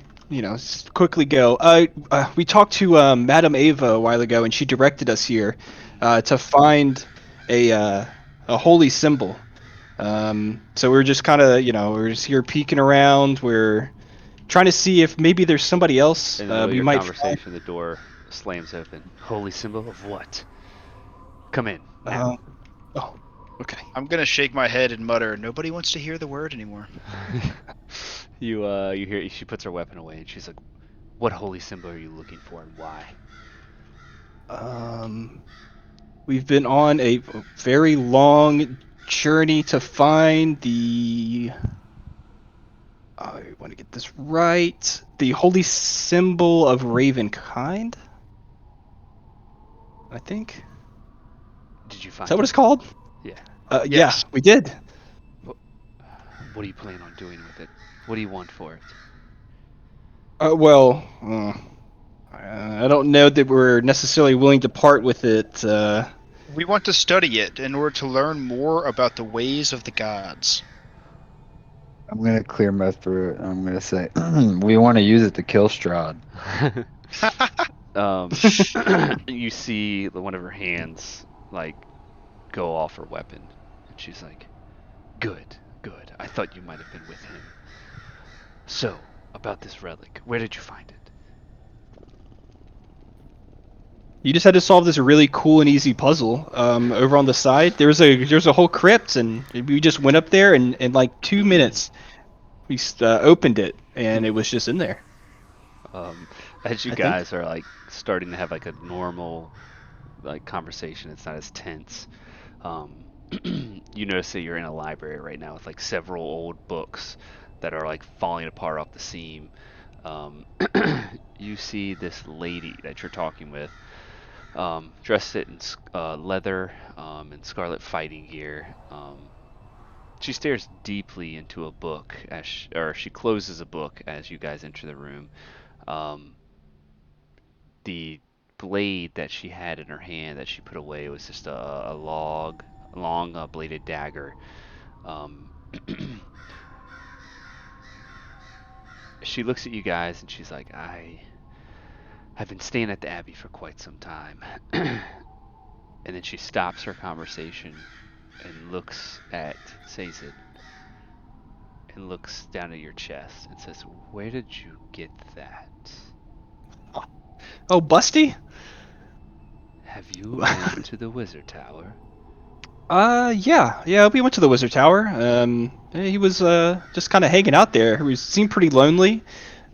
quickly go. We talked to Madame Ava a while ago, and she directed us here to find a holy symbol. So we're just kind of we're just here peeking around. We're trying to see if maybe there's somebody else In the middle of we your might conversation, the door slams open. Holy symbol of what? Come in now. Oh, okay. I'm gonna shake my head and mutter, "Nobody wants to hear the word anymore." You hear she puts her weapon away and she's like, "What holy symbol are you looking for and why?" We've been on a very long journey to find the. I want to get this right. The holy symbol of Ravenkind. I think. Did you find Is that what it? it's called? Yeah. Yes. Yeah, we did. What do you plan on doing with it? What do you want for it? I don't know that we're necessarily willing to part with it. We want to study it in order to learn more about the ways of the gods. I'm gonna clear my throat. I'm gonna say we want to use it to kill Strahd. You see one of her hands like go off her weapon, and she's like, "Good, good. I thought you might have been with him. So, about this relic, where did you find it?" You just had to solve this really cool and easy puzzle. Over on the side, there's a whole crypt, and we just went up there, and in like 2 minutes, we opened it, and it was just in there. Um, as you I think. guys are like starting to have like a normal like conversation, it's not as tense. Um, you notice that you're in a library right now with like several old books that are like falling apart off the seam. Um, you see this lady that you're talking with, dressed in leather and scarlet fighting gear. She stares deeply into a book or she closes a book as you guys enter the room. Um, the blade that she had in her hand that she put away was just a long bladed dagger. Um, she looks at you guys and she's like, I've been staying at the Abbey for quite some time. And then she stops her conversation and looks at Sazed and looks down at your chest and says, "Where did you get that? Oh, Busty? Have you been to the Wizard Tower?" Yeah. We went to the Wizard Tower. He was just kind of hanging out there. He seemed pretty lonely,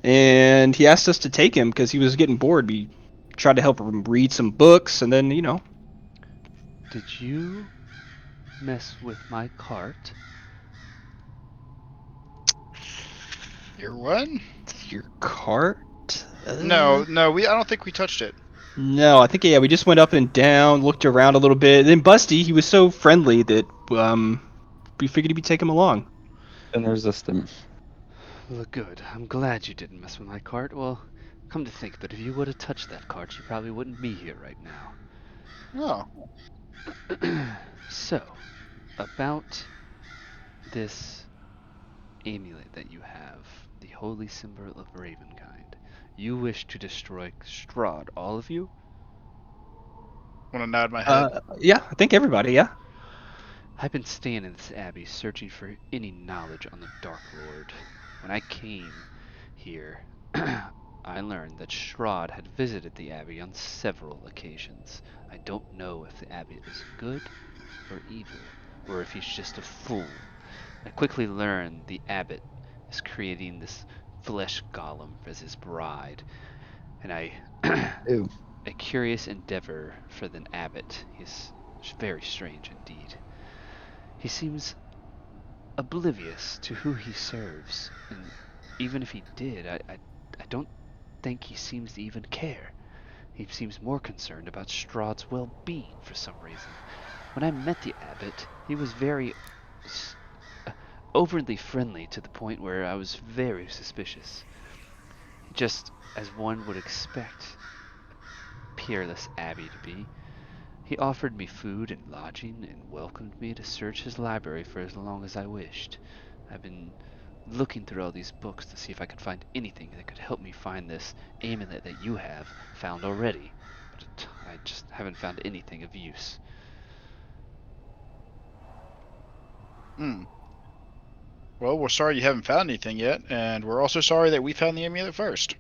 and he asked us to take him because he was getting bored. We tried to help him read some books, and then Did you mess with my cart? Your what? your cart. No, no, I don't think we touched it. No, I think we just went up and down, looked around a little bit. And then Busty, he was so friendly that we figured we'd take him along. And resistant. Look, good. I'm glad you didn't mess with my cart. Well, come to think of it, if you would have touched that cart, you probably wouldn't be here right Oh, now. So, about this amulet that you have, the holy symbol of Ravenkind. You wish to destroy Strahd, all of you? want to nod my head. Yeah, I think everybody. Yeah. I've been staying in this abbey searching for any knowledge on the Dark Lord. When I came here, I learned that Strahd had visited the abbey on several occasions. I don't know if the abbey is good or evil, or if he's just a fool. I quickly learned the abbot is creating this flesh golem as his bride, and Ew. a curious endeavor for the abbot. He's very strange indeed. He seems oblivious to who he serves, and even if he did, I don't think he seems to even care. He seems more concerned about Strahd's well-being for some reason. When I met the abbot, he was very overly friendly to the point where I was very suspicious. Just as one would expect a peerless abbey to be. He offered me food and lodging and welcomed me to search his library for as long as I wished. I've been looking through all these books to see if I could find anything that could help me find this amulet that you have found already, but I just haven't found anything of use. Hmm. Well, we're sorry you haven't found anything yet, and we're also sorry that we found the amulet first.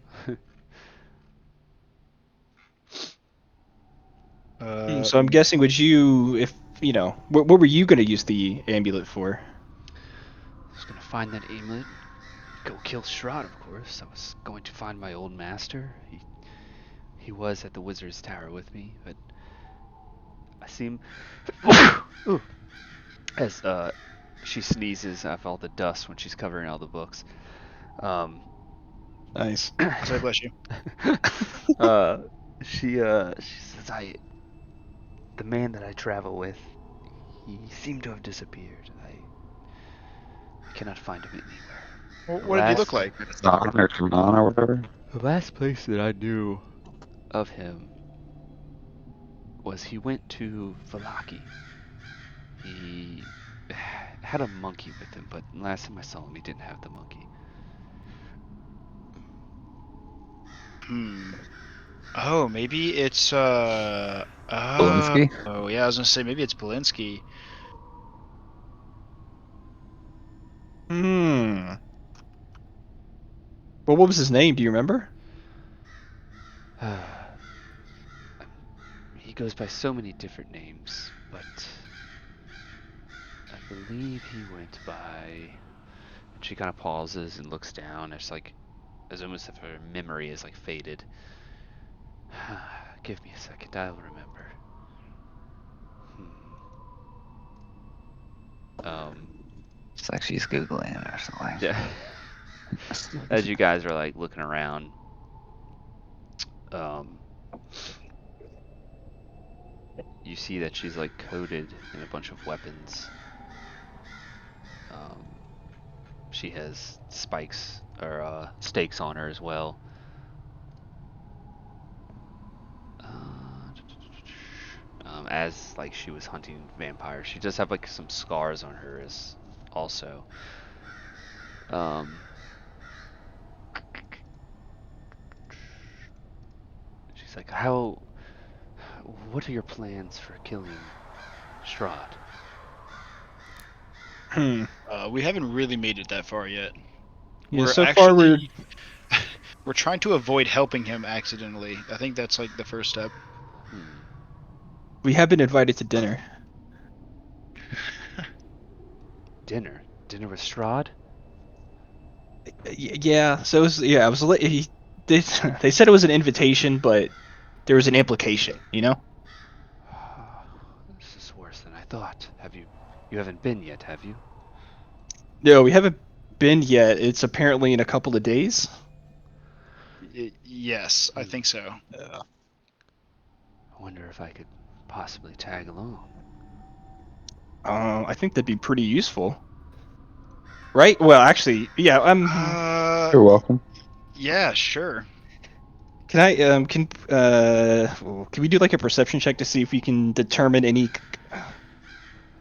So I'm guessing, would you, if what were you going to use the amulet for? I was gonna find that amulet, go kill Strahd, of course. I was going to find my old master. He was at the Wizard's Tower with me, but I seem Ooh. As she sneezes off all the dust when she's covering all the books. Um, Nice. say bless you. uh, she says, the man that I travel with, he seemed to have disappeared. I cannot find him anywhere. Well, The what did he look last like? Zon or Kanan or whatever. the last place that I knew of him was he went to Valaki. He had a monkey with him, but last time I saw him, he didn't have the monkey. Hmm. Oh, maybe it's Belinsky? oh yeah, I was gonna say maybe it's Belinsky. Hmm. Well, what was his name? Do you remember? He goes by so many different names, but I believe he went by. And she kind of pauses and looks down. It's like, as almost if her memory is like faded. Give me a second, I'll remember. Um, It's like she's Googling it or something. yeah. As you guys are like looking around, um, you see that she's like coated in a bunch of weapons. Um, she has spikes or stakes on her as well. As like she was hunting vampires, she does have like some scars on her as also. Um, she's like, "How? What are your plans for killing Strahd?" Hmm. We haven't really made it that far yet. Yeah. We're So far, we're actually we're trying to avoid helping him accidentally. I think that's like the first step. Hmm. we have been invited to dinner. Dinner. Dinner with Strahd? Yeah. So it was, yeah, I was. They they said it was an invitation, but there was an implication. You know. This is worse than I thought. You haven't been yet, have you? No, we haven't been yet. It's apparently in a couple of days. Yes, I Hmm. think so. I wonder if I could possibly tag along. I think that'd be pretty useful, right? Well, actually, yeah. Uh, You're welcome. yeah, sure. Can I can we do like a perception check to see if we can determine any,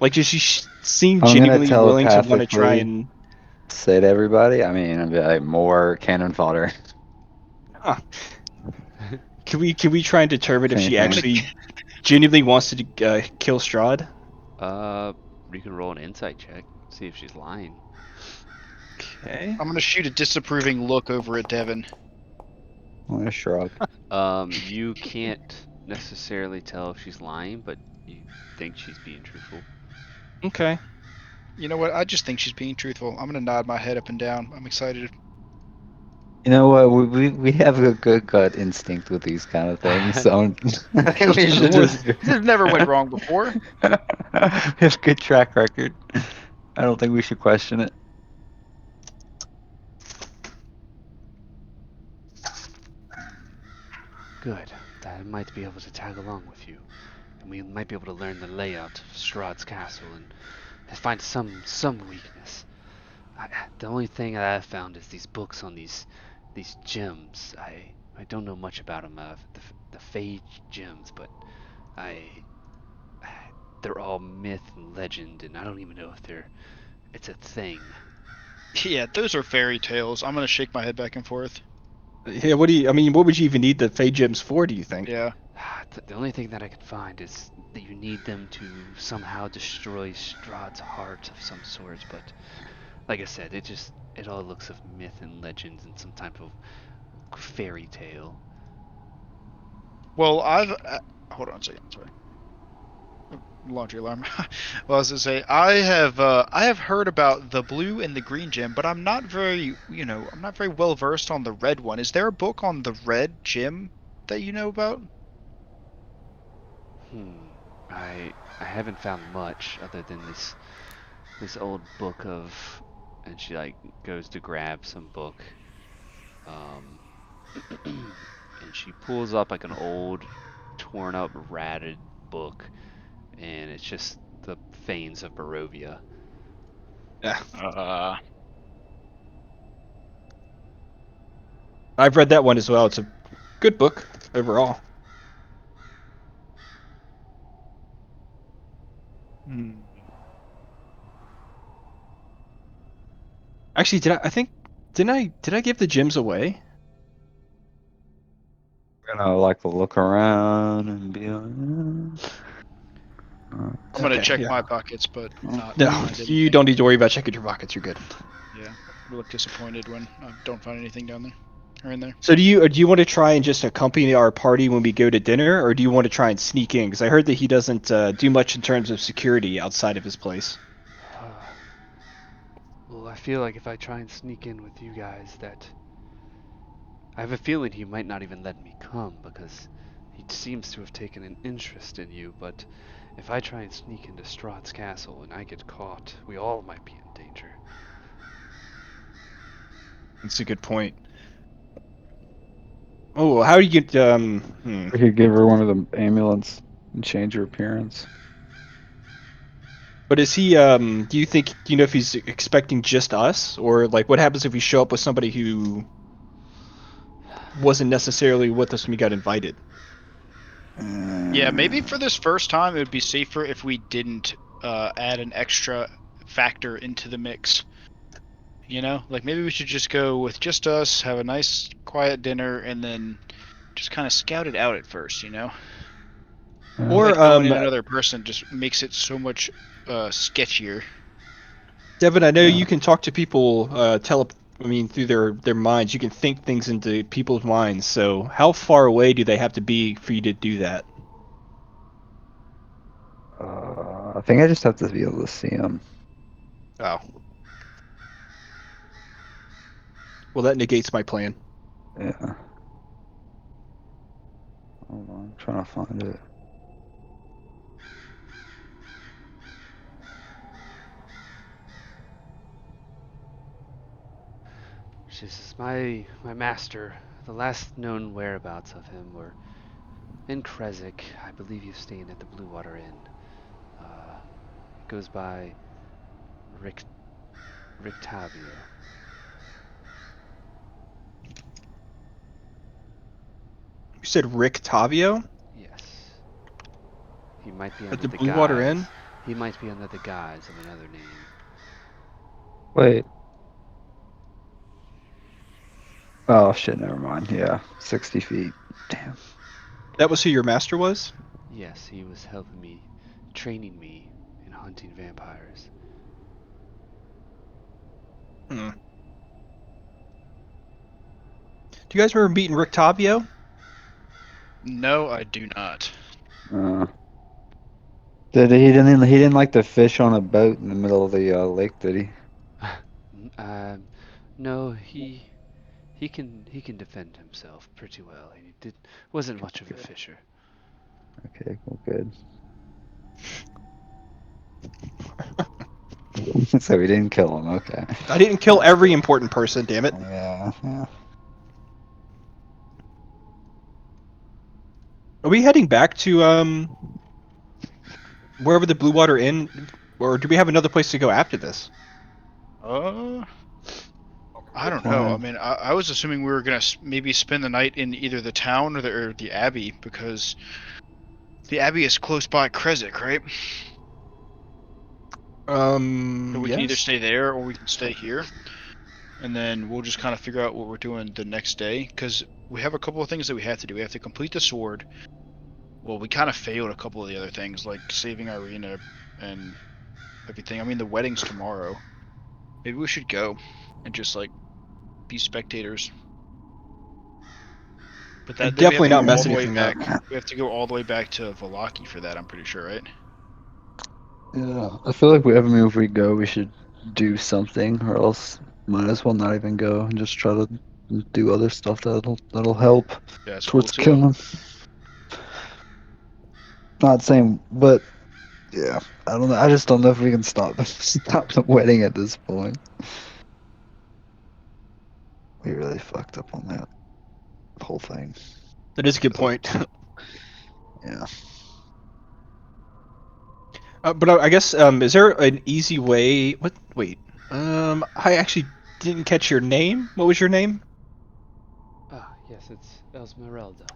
like, does she seem I'm gonna genuinely willing to want to try telepathically and say to everybody, I mean, I'd be like, more cannon fodder, huh, can we try and determine if if she I'm gonna. anything. actually genuinely wants to kill Strahd? uh, you can roll an insight check, see if she's lying. Okay. I'm gonna shoot a disapproving look over at Devin. I'm gonna shrug. You can't necessarily tell if she's lying, but you think she's being truthful. Okay. You know what? I just think she's being truthful. I'm gonna nod my head up and down. I'm excited. You know what? We have a good gut instinct with these kind of things, so I think we should just. This never went wrong before. We have a good track record. I don't think we should question it. Good. I might be able to tag along with you, and we might be able to learn the layout of Strahd's castle and find some weakness. The only thing that I've found is these books on these gems. I don't know much about them. The Fey gems, but I they're all myth and legend, and I don't even know if it's a thing. Yeah, those are fairy tales. I'm gonna shake my head back and forth. Yeah. What do you? I mean, what would you even need the Fey gems for? Do you think? Yeah. The only thing that I could find is that you need them to somehow destroy Strahd's heart of some sort, but like I said, it all looks of myth and legends and some type of fairy tale. Well, I've hold on a second. Sorry. Laundry alarm. Well, I was gonna say I have heard about the blue and the green gem, but I'm not very I'm not very well versed on the red one. Is there a book on the red gem that you know about? Hmm. I haven't found much other than this old book of, and she like goes to grab some book, um, and she pulls up like an old, torn up, ratted book, and it's just the Fanes of Barovia. Yeah. Uh, I've read that one as well. It's a good book overall. hmm. Actually, did I? I think did I give the gems away? gonna like look around and be like, I'm gonna Okay, check yeah. my pockets, but not No, find anything. you don't need to worry about checking your pockets. You're good. Yeah, I look disappointed when I don't find anything down there or in there. So do you want to try and just accompany our party when we go to dinner, or do you want to try and sneak in? Because I heard that he doesn't do much in terms of security outside of his place. Well, I feel like if I try and sneak in with you guys, that I have a feeling he might not even let me come because he seems to have taken an interest in you. But if I try and sneak into Strahd's castle and I get caught, we all might be in danger. That's a good point. Oh, how do you get? we could give her one of the amulets and change her appearance. But is he? Do you know if he's expecting just us, or like what happens if we show up with somebody who wasn't necessarily with us when we got invited? Yeah, maybe for this first time, it would be safer if we didn't add an extra factor into the mix. You know, like maybe we should just go with just us, have a nice quiet dinner, and then just kind of scout it out at first. You know, Or throwing in another person just makes it so much sketchier. Devin, I know Yeah. you can talk to people through their minds. You can think things into people's minds. So how far away do they have to be for you to do that? I think I just have to be able to see him. Oh. Well, that negates my plan. Yeah. Hold on, I'm trying to find it. Jesus, my master, the last known whereabouts of him were in Kresik. I believe he's staying at the Blue Water Inn. It goes by Rictavio. You said Rick Tavio Yes. He might be at under the the Blue Water guise. Inn? He might be under the guise of another name. Wait. Oh shit, never mind. Yeah, 60 feet. Damn. That was who your master was? Yes, he was helping me, training me in hunting vampires. Hmm. Do you guys remember meeting Rick Tavio? No, I do not. Uh, he didn't like to fish on a boat in the middle of the lake, did he? No, he can defend himself pretty well. He wasn't much of a fisher. Okay, well, good. So we didn't kill him. Okay. I didn't kill every important person, damn it. Yeah, yeah. Are we heading back to wherever the Blue Water Inn, or do we have another place to go after this? I don't know. I Fine. mean, I was assuming we were gonna maybe spend the night in either the town or the Abbey because the Abbey is close by Kresik, right? So we can either Yes. stay there or we can stay here, and then we'll just kind of figure out what we're doing the next day. Because we have a couple of things that we have to do. We have to complete the sword. Well, we kind of failed a couple of the other things, like saving Irina and everything. I mean, the wedding's tomorrow. Maybe we should go and just like be spectators. But And then we have definitely to not go all mess the way anything up. back. We have to go all the way back to Valaki for that. I'm pretty sure, right? Yeah, I feel like if we go, we should do something, or else might as well not even go and just try to do other stuff that'll help Yeah, that's cool towards too. killing. Not saying, but yeah, I don't know. I just don't know if we can stop the wedding at this point. We really fucked up on that whole thing. That is a good point. Yeah. But I guess is there an easy way? What? Wait. I actually didn't catch your name. What was your name? Ah, yes, it's Esmeralda.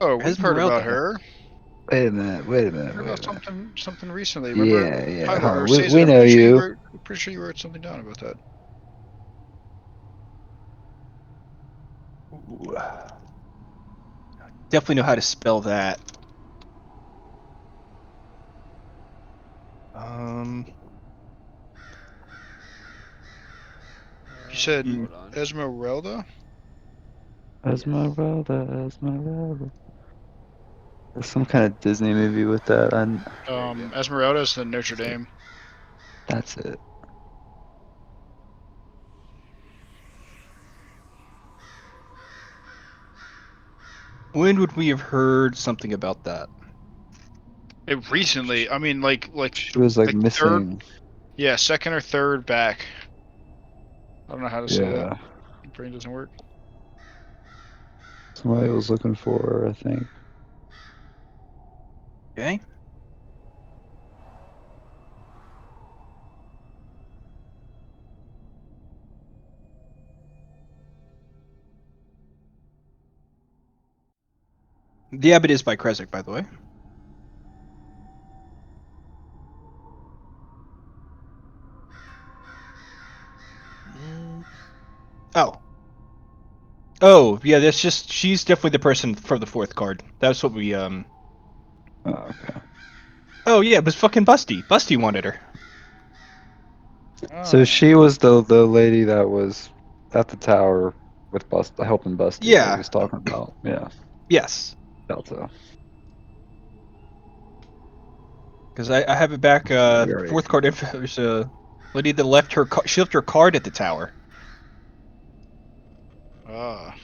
Oh, we've heard about Esmeralda. her. Wait a minute. Wait a minute. Heard Wait about a minute. something recently. Remember Yeah, yeah. Tyler Hold or on. Caesar? We know you. Pretty sure you wrote something down about that. Ooh. definitely know how to spell that. You said Hold on. Esmeralda? Esmeralda. There's some kind of Disney movie with that. There you go. Esmeralda is the Notre Dame. That's it. When would we have heard something about that? It recently, I mean, She was like third, missing. yeah, second or third back. I don't know how to say that. Yeah. My brain doesn't work. Somebody was looking for her, I think. Okay. The Abbot is by Kresik, by the way. Oh. Oh, yeah, that's just she's definitely the person from the fourth card. That's what we Oh, okay. Oh yeah, it was fucking Busty. Busty wanted her. So Oh. she was the lady that was at the tower with helping Busty that he Yeah. was talking about. Yeah, Yes. Delta. Because I have it back. Great. Fourth card info. There's a lady that left her. She left her card at the tower. Ah.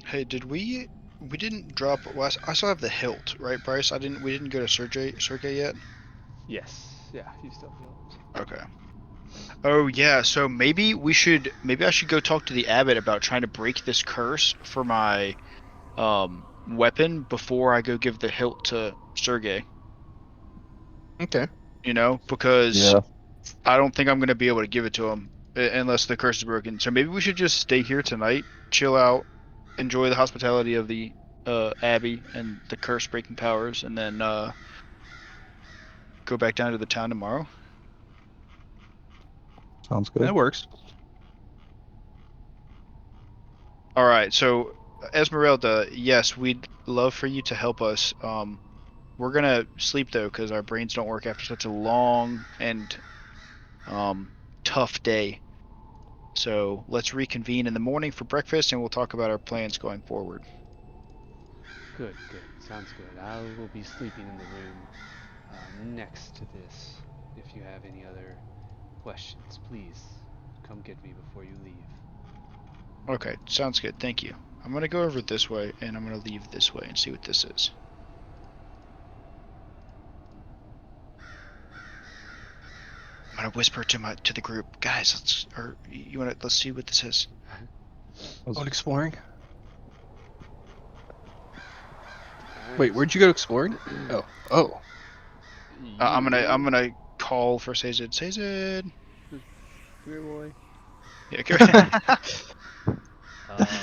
Hey, we didn't drop. Well, I still have the hilt, right, Bryce? We didn't go to Sergey yet. Yes. Yeah, you still feel it. Okay. Oh yeah, so maybe I should go talk to the abbot about trying to break this curse for my weapon before I go give the hilt to Sergey. Okay. Because Yeah, I don't think I'm gonna be able to give it to him unless the curse is broken. So maybe we should just stay here tonight, chill out, enjoy the hospitality of the abbey and the curse breaking powers, and then go back down to the town tomorrow. sounds That good. works. All right, so Esmeralda, yes, we'd love for you to help us. We're gonna sleep though, because our brains don't work after such a long and um, tough day. So let's reconvene in the morning for breakfast, and we'll talk about our plans going forward. Good, good. Sounds good. I will be sleeping in the room next to this. If you have any other questions, please come get me before you leave. Okay, sounds good. Thank you. I'm gonna go over this way, and I'm gonna leave this way and see what this is. I'm gonna whisper to the group, guys. Let's see what this is. Going exploring. Wait, Alright. where'd you go exploring? Oh. Oh. I'm You, gonna call for Sazed. Sazed. come here, boy. Yeah, go.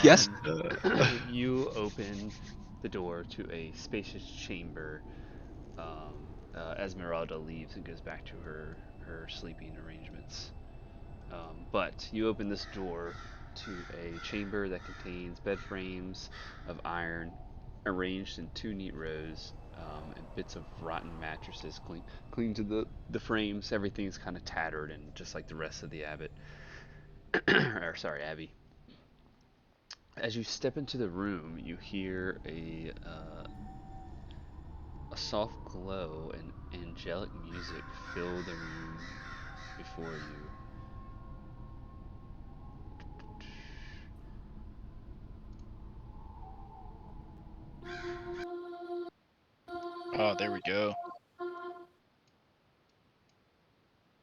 Yes. Um, you open the door to a spacious chamber. Esmeralda leaves and goes back to her sleeping arrangements. But you open this door to a chamber that contains bed frames of iron arranged in two neat rows, and bits of rotten mattresses cling to the frames. Everything's kind of tattered and just like the rest of the abbot, or sorry, abbey. As you step into the room, you hear a soft glow and angelic music fill the room before you. Oh, there we go.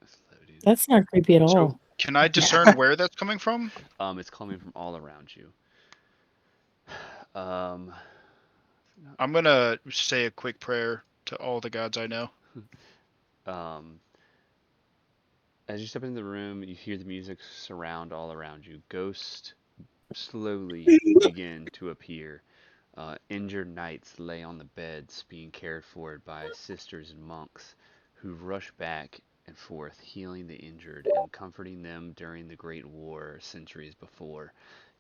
It's loading. That's not creepy at So, all. can I discern where that's coming from? It's coming from all around you. Um, I'm gonna say a quick prayer to all the gods I know. um, as you step into the room, you hear the music surround all around you. Ghosts slowly begin to appear. Injured knights lay on the beds, being cared for by sisters and monks who rush back and forth, healing the injured and comforting them during the Great War centuries before.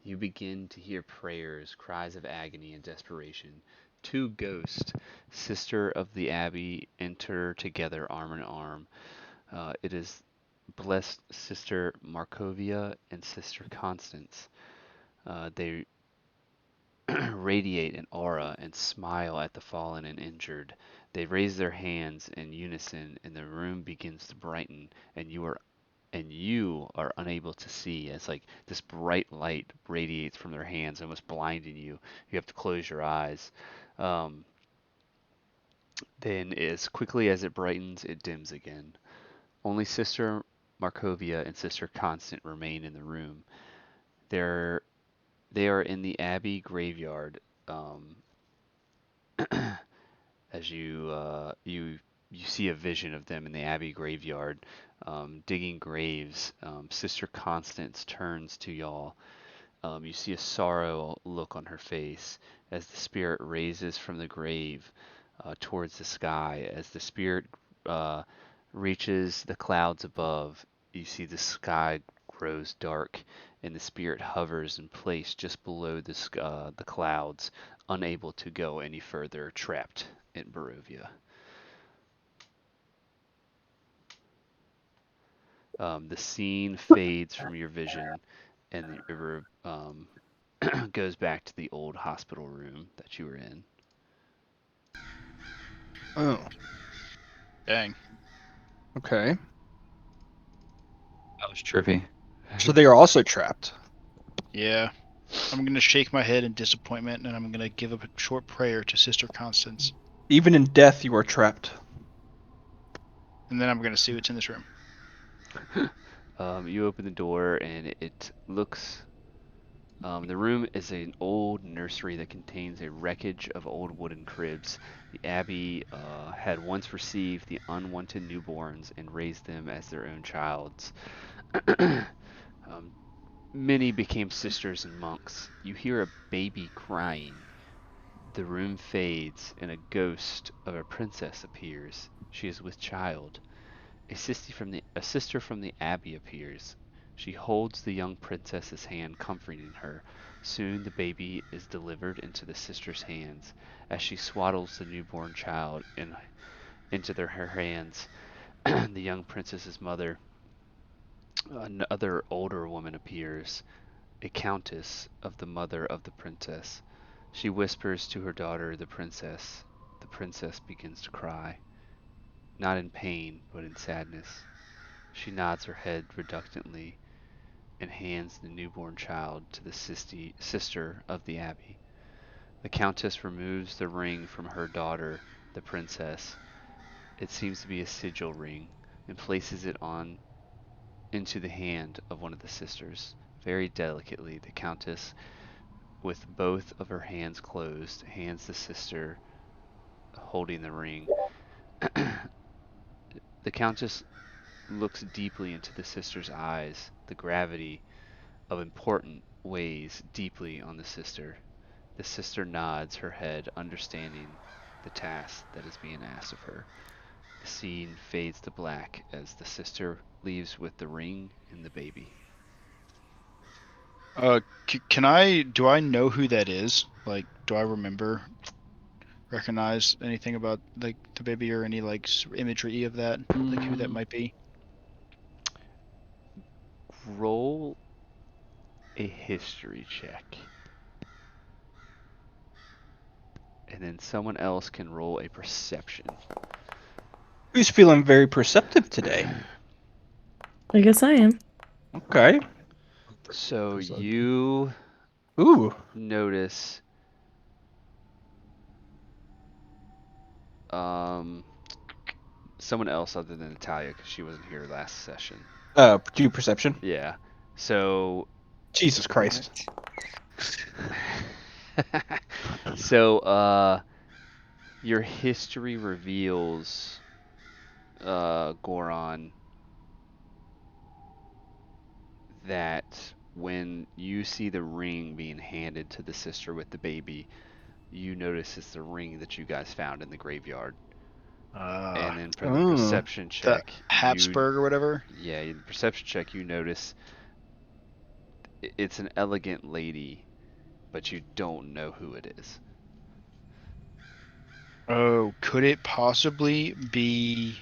You begin to hear prayers, cries of agony and desperation. Two ghosts, sister of the Abbey, enter together arm in arm. It is blessed Sister Markovia and Sister Constance. They radiate an aura and smile at the fallen and injured. They raise their hands in unison, and the room begins to brighten, and you are unable to see as like this bright light radiates from their hands, almost blinding you. You have to close your eyes. Um, then, as quickly as it brightens, it dims again. Only Sister Markovia and Sister Constant remain in the room. They're they are in the Abbey graveyard. Um, as you see a vision of them in the Abbey graveyard, digging graves. Sister Constance turns to y'all. You see a sorrow look on her face as the spirit raises from the grave towards the sky. As the spirit uh, reaches the clouds above, you see the sky grows dark, and the spirit hovers in place just below the clouds, unable to go any further, trapped in Barovia. The scene fades from your vision, and the river goes back to the old hospital room that you were in. Oh, Dang. okay. That was trippy. So they are also trapped. Yeah. I'm gonna shake my head in disappointment, and I'm gonna give up a short prayer to Sister Constance, Even in death, you are trapped. and then I'm gonna see what's in this room. You open the door, and it looks. The room is an old nursery that contains a wreckage of old wooden cribs. The Abbey had once received the unwanted newborns and raised them as their own childs. um, Many became sisters and monks. You hear a baby crying. The room fades, and a ghost of a princess appears. She is with child. A sister from the Abbey appears. She holds the young princess's hand, comforting her. Soon the baby is delivered into the sister's hands. As she swaddles the newborn child into her hands, the young princess's mother, another older woman, appears, a countess of the mother of the princess. She whispers to her daughter, the princess. The princess begins to cry, not in pain, but in sadness. She nods her head reluctantly and hands the newborn child to the sister of the Abbey. The countess removes the ring from her daughter, the princess. It seems to be a sigil ring, and places it on into the hand of one of the sisters. Very delicately, the countess, with both of her hands closed, hands the sister holding the ring. The countess looks deeply into the sister's eyes. The gravity of important weighs deeply on the sister. The sister nods her head, understanding the task that is being asked of her. The scene fades to black as the sister leaves with the ring and the baby. Do I know who that is? Like, do I recognize anything about like the baby or any like imagery of that, like who that might be? Roll a history check. And then someone else can roll a perception. Who's feeling very perceptive today? I guess I am. Okay. So you Ooh. notice someone else other than Natalia, because she wasn't here last session. Do perception. Yeah. So Jesus Christ. so your history reveals, Goron, that when you see the ring being handed to the sister with the baby, you notice it's the ring that you guys found in the graveyard. And then for the Oh. perception The check, Habsburg or whatever. yeah, in the perception check, you notice It's an elegant lady, but you don't know who it is. Oh, could it possibly be?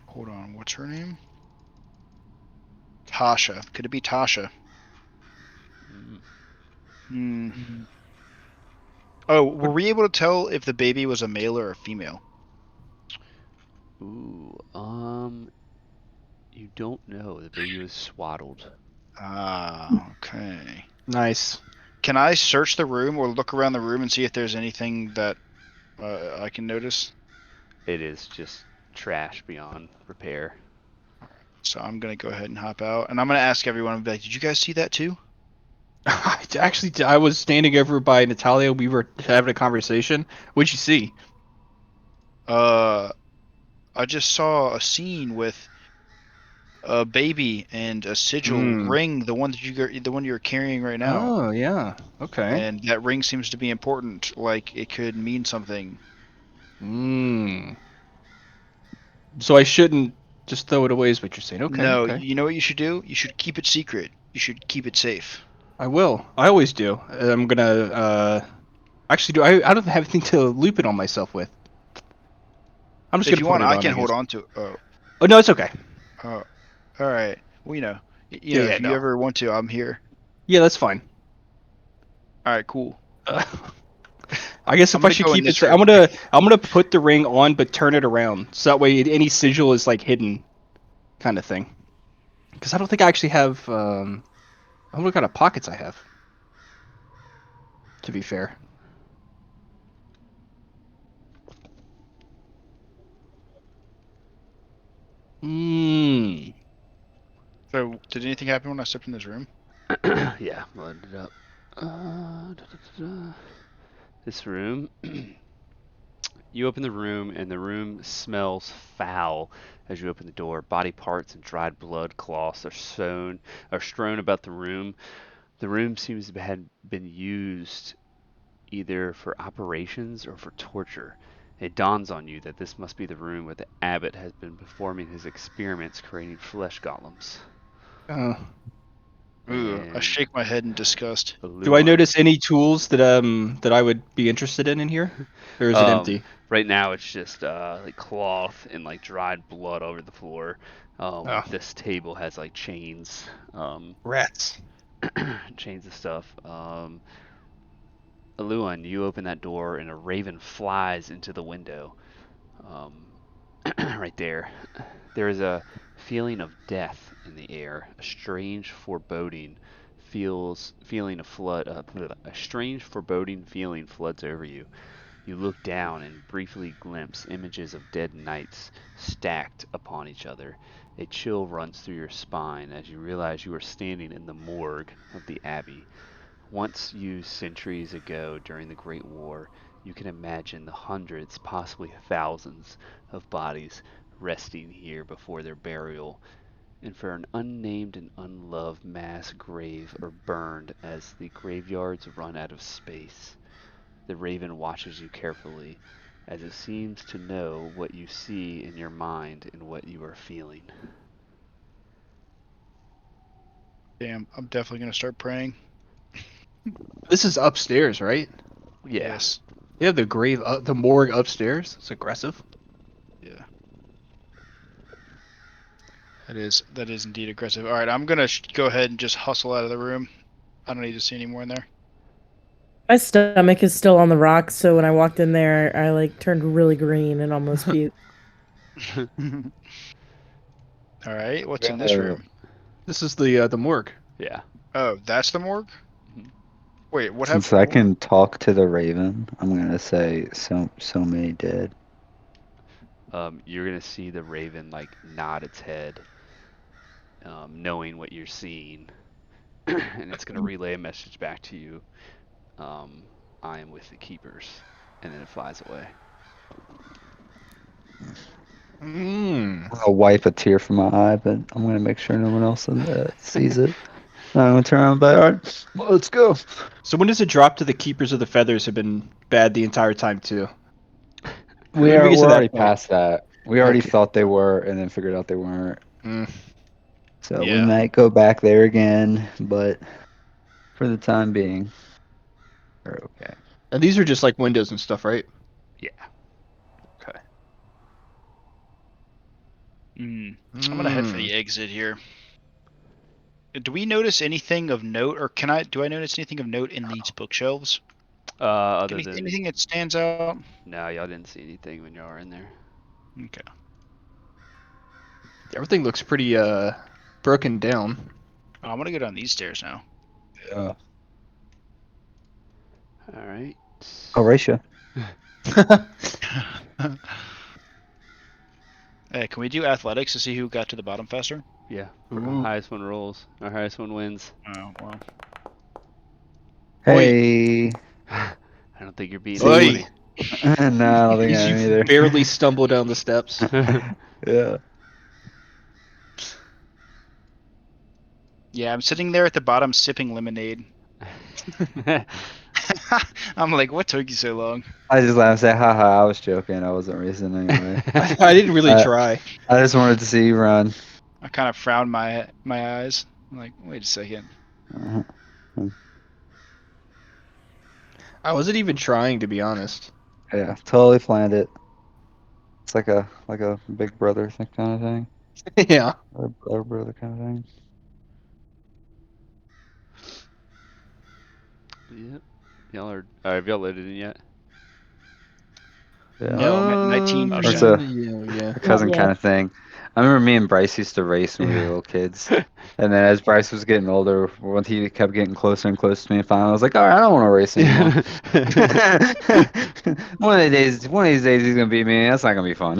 Hold on, what's her name? Tasha. Could it be Tasha? Mm. Hmm. Oh, were we able to tell if the baby was a male or a female? Ooh, you don't know. The baby was swaddled. Ah, okay. Nice. Can I search the room or look around the room and see if there's anything that I can notice? It is just trash beyond repair. So I'm gonna go ahead and hop out, and I'm gonna ask everyone. And be like, "Did you guys see that too?" Actually, I was standing over by Natalia. We were having a conversation. What'd you see? Uh, I just saw a scene with a baby and a sigil Mm. ring, the one you're carrying right now, Oh, yeah. Okay. and that ring seems to be important. Like it could mean something. Mm. So I shouldn't just throw it away, is what you're saying. Okay, No, okay. you know what you should do? You should keep it secret. You should keep it safe. I will. I always do. I'm gonna actually do. I don't have anything to loop it on myself with. I'm just If gonna you put want, it I on, can I hold guess. on to. Oh, Oh no, it's okay. oh, all right. Well, Yeah, yeah, if you no. ever want to, I'm here. Yeah, that's fine. All right, cool. Uh, I guess I'm if I gonna should go in keep it, this room. I'm gonna put the ring on, but turn it around, so that way any sigil is like hidden, kind of thing. Because I don't think I actually have. I don't know what kind of pockets I have. To be fair. Hmm. So, did anything happen when I stepped in this room? Yeah, load it up. This room. You open the room, and the room smells foul as you open the door. Body parts and dried blood cloths are strewn about the room. The room seems to have been used either for operations or for torture. It dawns on you that this must be the room where the abbot has been performing his experiments creating flesh golems. Uh, Ooh, I And shake my head in disgust. do I Luan. notice any tools that I would be interested in here, or is it Um, empty? right now it's just like cloth and like dried blood over the floor. Oh, This table has like chains, rats. chains of stuff. Luan, you open that door and a raven flies into the window. Um, right there. There is a feeling of death in the air. A strange foreboding a strange foreboding feeling floods over you. You look down and briefly glimpse images of dead knights stacked upon each other. A chill runs through your spine as you realize you are standing in the morgue of the Abbey. Once used centuries ago during the Great War, you can imagine the hundreds, possibly thousands, of bodies resting here before their burial, and for an unnamed and unloved mass grave are burned as the graveyards run out of space. The raven watches you carefully, as it seems to know what you see in your mind and what you are feeling. Damn, I'm definitely gonna start praying. This is upstairs, right? Yeah. Yes. They have the morgue upstairs. It's aggressive. Yeah. That is indeed aggressive. All right, I'm gonna go ahead and just hustle out of the room. I don't need to see any more in there. My stomach is still on the rocks, so when I walked in there, I like turned really green and almost puked. All right, what's in this Gonna, room? This is the morgue. Yeah. Oh, that's the morgue? Mhm. Wait, what since happened? I can talk to the Raven, I'm gonna say so many dead. You're gonna see the raven like nod its head, knowing what you're seeing, and it's gonna relay a message back to you. Um, I am with the keepers, and then it flies away. Mm. I'll wipe a tear from my eye, but I'm gonna make sure no one else sees it. I'm gonna turn around and be like, all right, well, let's go. So when does it drop to the keepers of the feathers have been bad the entire time too? We When we are get we're to already that point. past that. We already Okay. thought they were, and then figured out they weren't. Mm. So we Yeah. might go back there again, but for the time being, we're okay. And these are just like windows and stuff, right? Yeah. Okay. I'm gonna head for the exit here. Do we notice anything of note, or do I notice anything of note in these bookshelves? Other than Anything that stands out? no, y'all didn't see anything when y'all were in there. Okay. Everything looks pretty broken down. I'm gonna go down these stairs now. Yeah. All right. Horatio. Hey, can we do athletics to see who got to the bottom faster? Yeah. Ooh. Highest one rolls. Our highest one wins. Oh well. Hey. I don't think you're beating Oi. anybody. No, I don't think I am You either. barely stumble down the steps. Yeah. Yeah, I'm sitting there at the bottom sipping lemonade. I'm like, what took you so long? I just laughed and say, haha, I was joking. I wasn't racing anyway. I didn't really try. I just wanted to see you run. I kind of frowned my eyes. I'm like, wait a second. Uh, I wasn't even trying, to be honest. yeah, totally planned it. It's like a big brother thing kind of thing. Yeah. Or brother kind of thing. Yep. Have y'all loaded in yet? Yeah. No, I'm at It's 19%. a Yeah. cousin Not kind yet. of thing. I remember me and Bryce used to race when we were little kids. And then as Bryce was getting older, once he kept getting closer and closer to me, and finally I was like, all right, I don't want to race anymore. One of these days he's gonna beat me. That's not gonna be fun.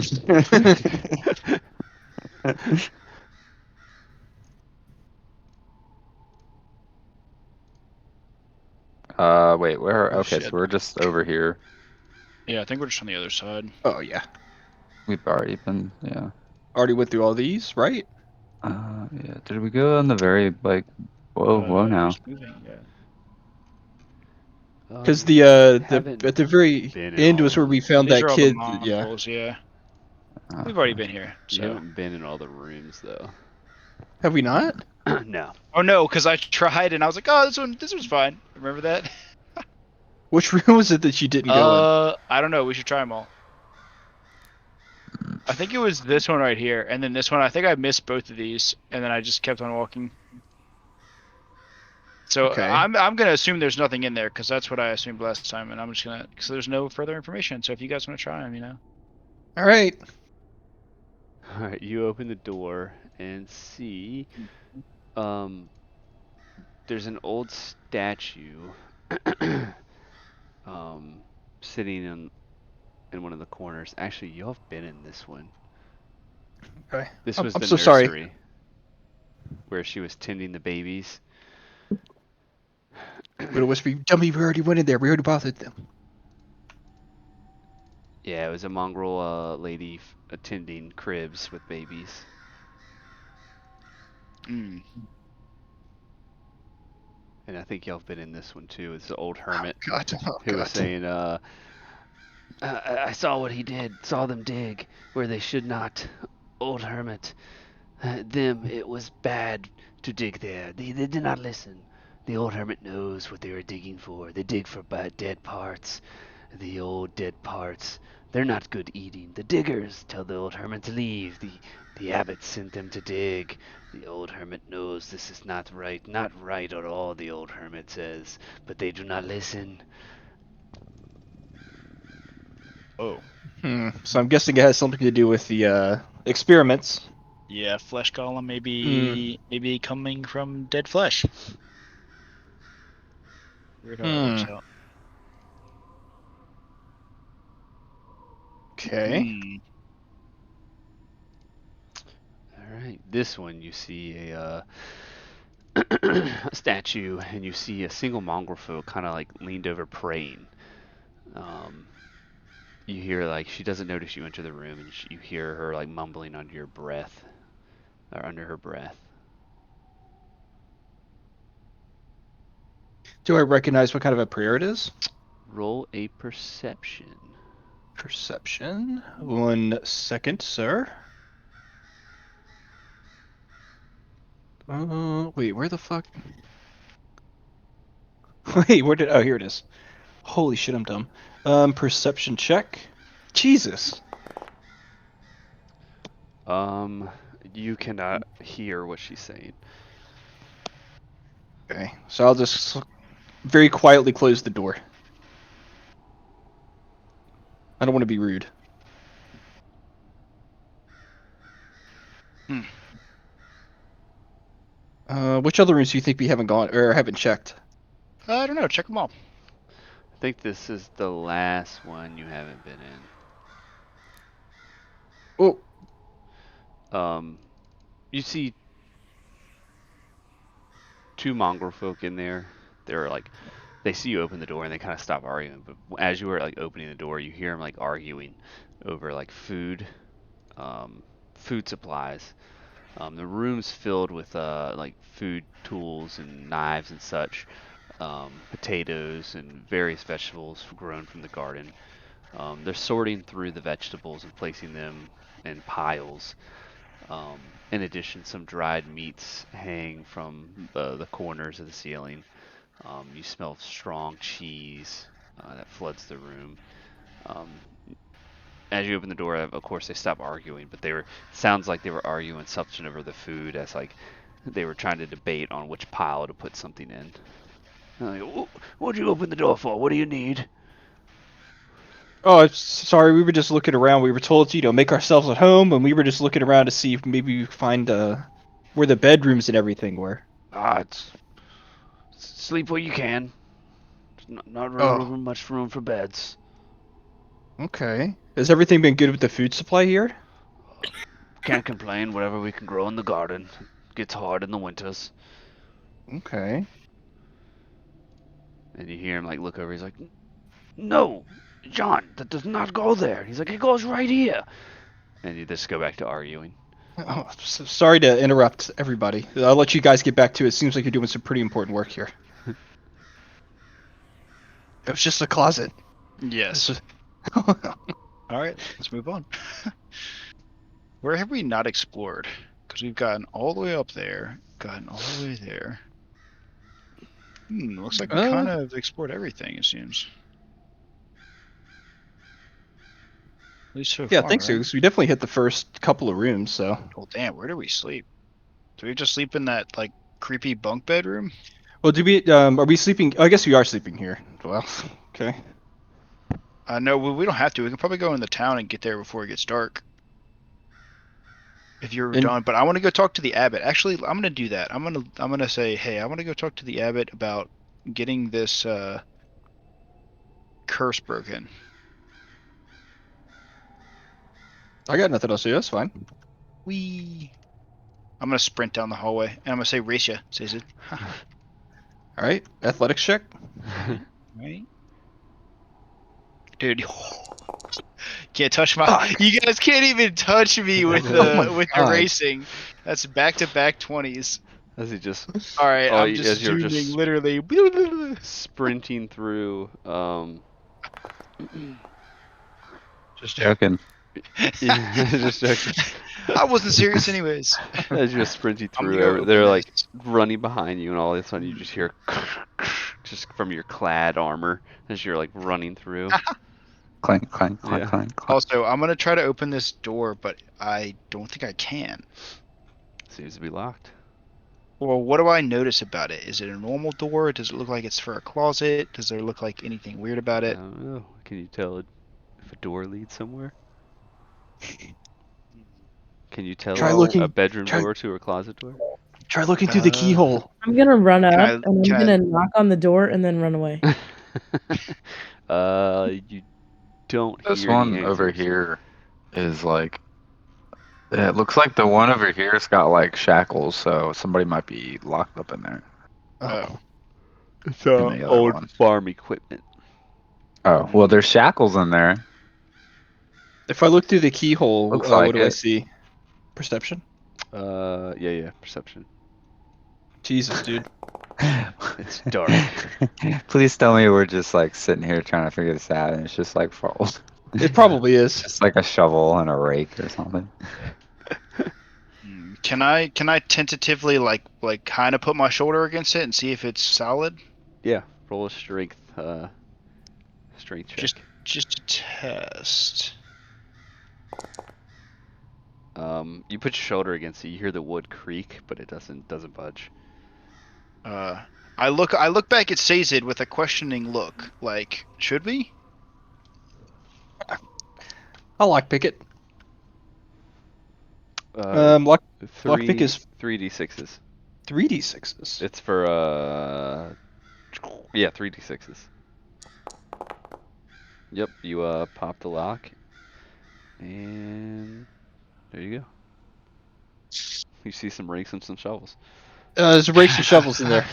Wait, where? Oh Okay, so shit. we're just over here. Yeah, I think we're just on the other side. Oh, yeah. We've already been, yeah. Already went through all these, right? Yeah. Did we go on the very like? Whoa now. Just moving. Yeah. Because You the haven't at the very been in end all was where the we found These that are all the kid. Yeah. mongrels. Yeah. We've already Okay. been here. you So. haven't been in all the rooms though. Have we not? No. Oh no, because I tried and I was like, oh, this one's fine. Remember that? Which room was it that you didn't go in? I don't know. We should try them all. I think it was this one right here, and then this one. I think I missed both of these, and then I just kept on walking. So Okay. I'm gonna assume there's nothing in there because that's what I assumed last time, and I'm just gonna because there's no further information. So if you guys want to try them, All right. All right. You open the door and see, there's an old statue, um, sitting in one of the corners. Actually, you have been in this one. Okay. This was I'm the so sorry. nursery where she was tending the babies. I'm gonna whisper, you dummy. We already went in there. We already bothered them. Yeah, it was a mongrel lady attending cribs with babies. Mm. And I think y'all have been in this one too. It's the old hermit God. Oh, who was God. saying, I saw what he did, saw them dig where they should not. Old hermit. It was bad to dig there. They did not listen. The old hermit knows what they were digging for. They dig for bad dead parts. The old dead parts. They're not good eating. The diggers tell the old hermit to leave. The abbot sent them to dig. The old hermit knows this is not right. Not right at all, the old hermit says. But they do not listen. Oh. So I'm guessing it has something to do with the experiments. Yeah, flesh golem Hmm. maybe coming from dead flesh. Weird how that Hmm. works out. Okay. Hmm. All right, this one you see a statue, and you see a single mongrel folk kind of like leaned over praying. You hear like she doesn't notice you enter the room, and you hear her like mumbling under your breath, or under her breath. Do I recognize what kind of a prayer it is? Roll a perception. Perception. 1 second, sir. Wait, where the fuck? Wait, where did? Oh, here it is. Holy shit, I'm dumb. Perception check. Jesus. You cannot hear what she's saying. Okay, so I'll just very quietly close the door. I don't want to be rude. Hmm. Which other rooms do you think we haven't gone or haven't checked? I don't know. Check them all. I think this is the last one you haven't been in. Oh, You see two mongrel folk in there. They're like, they see you open the door and they kind of stop arguing. But as you were like opening the door, you hear them like arguing over like food supplies. The room's filled with like food tools and knives and such, potatoes and various vegetables grown from the garden. They're sorting through the vegetables and placing them in piles. In addition, some dried meats hang from the corners of the ceiling. You smell strong cheese that floods the room. Um, as you open the door, of course, they stop arguing, but sounds like they were arguing something over the food, as like they were trying to debate on which pile to put something in. Like, what'd you open the door for? What do you need? oh, sorry. We were just looking around. We were told to, make ourselves at home, and we were just looking around to see if maybe we could find where the bedrooms and everything were. It's sleep where you can. There's not Oh. really much room for beds. Okay. Has everything been good with the food supply here? Can't complain. Whatever we can grow in the garden. Gets hard in the winters. Okay. And you hear him like look over. He's like, "No, John, that does not go there." He's like, "It goes right here." And you just go back to arguing. Oh, sorry to interrupt everybody. I'll let you guys get back to it. Seems like you're doing some pretty important work here. It was just a closet. Yes. All right. Let's move on. Where have we not explored? Because we've gotten all the way up there, gotten all the way there. Looks like we kind of explored everything, it seems. At least so Yeah, I far, think so. right? 'Cause we definitely hit the first couple of rooms, so. Well, damn, where do we sleep? Do we just sleep in that, like, creepy bunk bedroom? Well, are we sleeping? I guess we are sleeping here. Well, okay. No, we don't have to. We can probably go in the town and get there before it gets dark. If you're done, but I want to go talk to the abbot. Actually, I'm gonna do that. I'm gonna say, hey, I want to go talk to the abbot about getting this curse broken. I got nothing else to do. That's fine. I'm gonna sprint down the hallway and I'm gonna say, race ya, says it. All right, athletics check. Right, dude. Can't touch my. You guys can't even touch me with the racing. That's back-to-back 20s. As he just All right, I'm as just you're zooming, just literally. sprinting through. Just joking. Yeah, just joking. I wasn't serious, anyways. As you're sprinting I'm gonna through, go they're open like this. running behind you, and all of a sudden you just hear just from your clad armor as you're like running through. Clank, clank, clank, Yeah. clank, clank. Also, I'm gonna try to open this door, but I don't think I can. Seems to be locked. Well, what do I notice about it? Is it a normal door? Does it look like it's for a closet? Does there look like anything weird about I it? don't know. Can you tell if a door leads somewhere? Can you tell Try a looking- bedroom try- door to a closet door? Try looking through the keyhole. I'm gonna run up I- and I'm can I- gonna knock on the door and then run away. You don't This hear one any over answers. here is like. It looks like the one over here's got like shackles, so somebody might be locked up in there. Oh. It's And the other old one. farm equipment. Oh, well, there's shackles in there. If I look through the keyhole, Looks what like do I it. see? Perception. Yeah, perception. Jesus, dude. It's dark. Please tell me we're just like sitting here trying to figure this out, and it's just like falls. It probably is. Just like a shovel and a rake or something. Can I tentatively like kind of put my shoulder against it and see if it's solid? Yeah, roll a strength Just check. just to test. You put your shoulder against it. You hear the wood creak, but it doesn't budge. Uh, I look back at Sazed with a questioning look. Like, should we? I lockpick it. Uh, Lockpick is 3d6s. 3d6s. It's for yeah, 3d6s. Yep, you pop the lock, and there you go. You see some rakes and some shovels. There's rakes and shovels in there.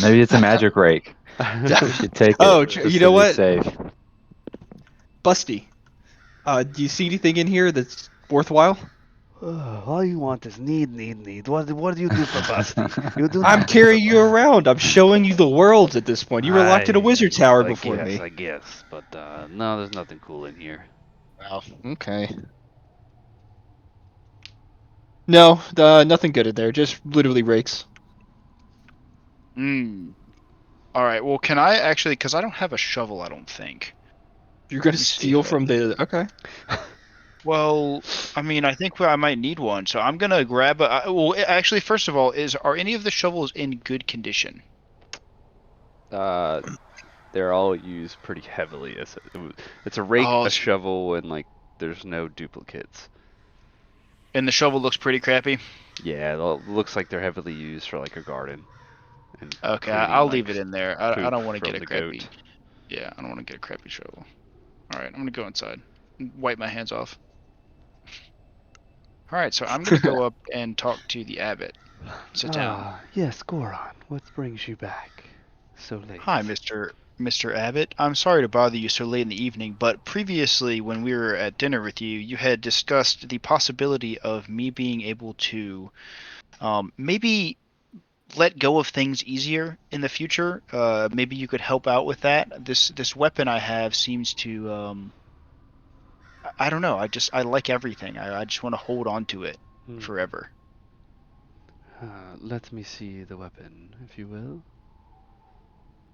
Maybe it's a magic rake. We should take Oh, it you just know to be what? safe. Busty. Do you see anything in here that's worthwhile? All you want is need. What do you do for Busty? You do I'm nothing carrying for you Busty. around. I'm showing you the worlds at this point. You were locked in a wizard tower before me. I guess, but no, there's nothing cool in here. Oh, okay. No, nothing good in there. Just literally rakes. Hmm. All right. Well, can I actually? Because I don't have a shovel. I don't think. You're gonna Let me see steal if I- from the. Okay. Well, I mean, I think I might need one, so I'm gonna grab a. Well, actually, first of all, are any of the shovels in good condition? They're all used pretty heavily. It's a rake, Oh, a shovel, and like there's no duplicates. and the shovel looks pretty crappy. Yeah, it looks like they're heavily used for like a garden and Okay, cleaning I'll like leave it in there. I poop don't want to get from a the crappy. goat. Yeah, I don't want to get a crappy shovel. All right, I'm gonna go inside. Wipe my hands off. All right, so I'm gonna go up and talk to the abbot. Sit down. Yes, Goron. What brings you back so late? Hi, Mr. Abbott. I'm sorry to bother you so late in the evening, but previously when we were at dinner with you, you had discussed the possibility of me being able to maybe let go of things easier in the future. Maybe you could help out with that. This weapon I have seems to I don't know. I like everything. I just want to hold on to it Hmm. forever. Let me see the weapon, if you will.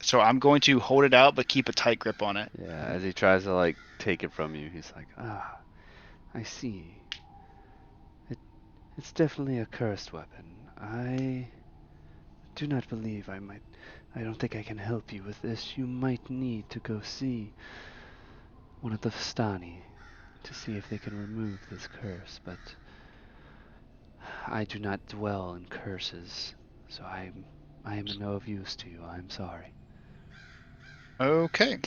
So I'm going to hold it out, but keep a tight grip on it. Yeah, as he tries to like take it from you, he's like, I see. It's definitely a cursed weapon. I do not believe I don't think I can help you with this. You might need to go see one of the Vistani to see if they can remove this curse, but I do not dwell in curses, so I am no of use to you. I'm sorry. Okay.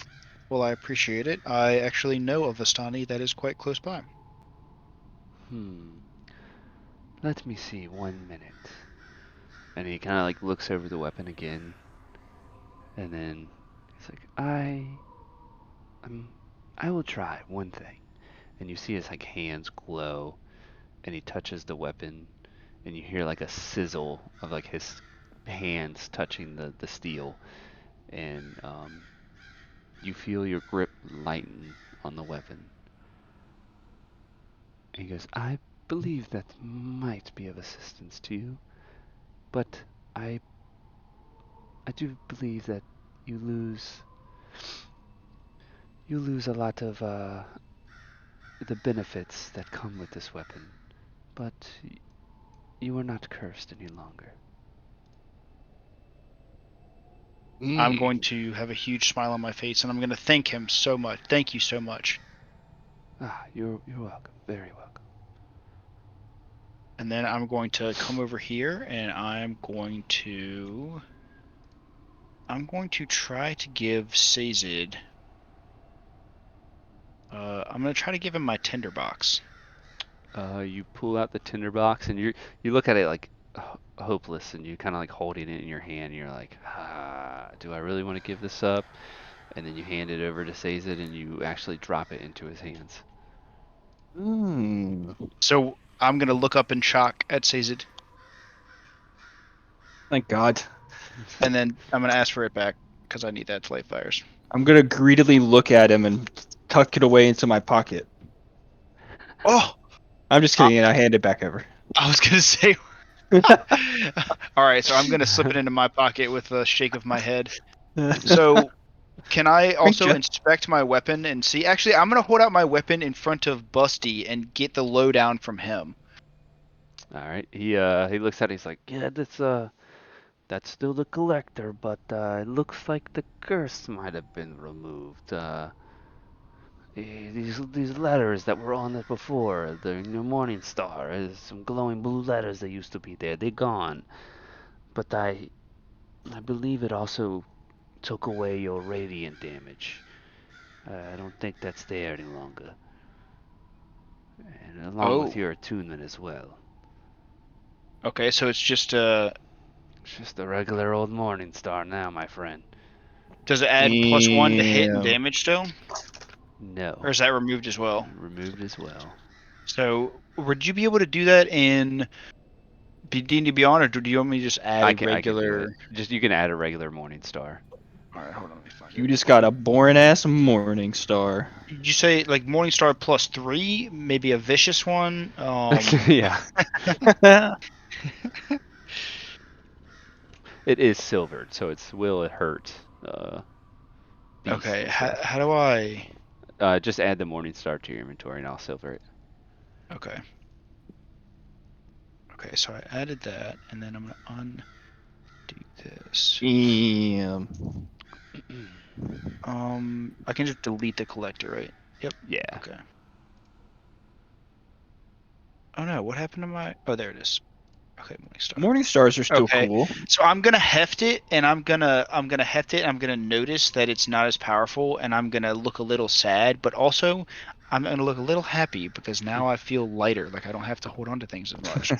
Well, I appreciate it. I actually know of Vistani that is quite close by. Let me see 1 minute. And he kind of like looks over the weapon again, and then he's like, I will try one thing. And you see his like hands glow, and he touches the weapon, and you hear like a sizzle of like his hands touching the steel, and you feel your grip lighten on the weapon. And he goes, I believe that might be of assistance to you, but I do believe that you lose a lot of the benefits that come with this weapon, but you are not cursed any longer. I'm going to have a huge smile on my face, and I'm going to thank him so much. Thank you so much. You're welcome. Very welcome. And then I'm going to come over here, and I'm going to try to give Sazed. I'm going to try to give him my tinderbox. You pull out the tinderbox, and you look at it like hopeless, and you kind of like holding it in your hand. And you're like, do I really want to give this up? And then you hand it over to Sazed, and you actually drop it into his hands. So I'm going to look up in shock at Sazed, Thank God. and then I'm going to ask for it back because I need that to light fires. I'm gonna greedily look at him and tuck it away into my pocket. Oh, I'm just kidding, and I hand it back over. I was gonna say. All right, so I'm gonna slip it into my pocket with a shake of my head. So, can I also Jeff. inspect my weapon and see? Actually, I'm gonna hold out my weapon in front of Busty and get the lowdown from him. All right. He looks at it. He's like, yeah, that's still the collector, but it looks like the curse might have been removed. These letters that were on it before, the Morning Star, some glowing blue letters that used to be there. They're gone. But I believe it also took away your radiant damage. I don't think that's there any longer. And along with Oh. your attunement as well. Okay, so it's just It's just a regular old Morning Star now, my friend. does it add +1 to hit and Damn. damage still, No. or is that removed as well? Removed as well. So, would you be able to do that in D&D Beyond, or do you want me to just add a I can do regular? it. Just you can add a regular Morning Star. All right, hold on, let me find You it. just got a boring ass morning star. Did you say like Morningstar +3, maybe a vicious one? Yeah. It is silvered, so will it hurt? Beast Okay, and how, stuff. how do I? Just add the Morning Star to your inventory, and I'll silver it. Okay. Okay, so I added that, and then I'm gonna undo this. Damn. I can just delete the collector, right? Yep. Yeah. Okay. Oh no, what happened to my? Oh, there it is. Okay, Morningstar. Morning stars are still Okay. cool. So I'm gonna heft it, and I'm gonna heft it. And I'm gonna notice that it's not as powerful, and I'm gonna look a little sad, but also I'm gonna look a little happy because now I feel lighter. Like I don't have to hold on to things as much.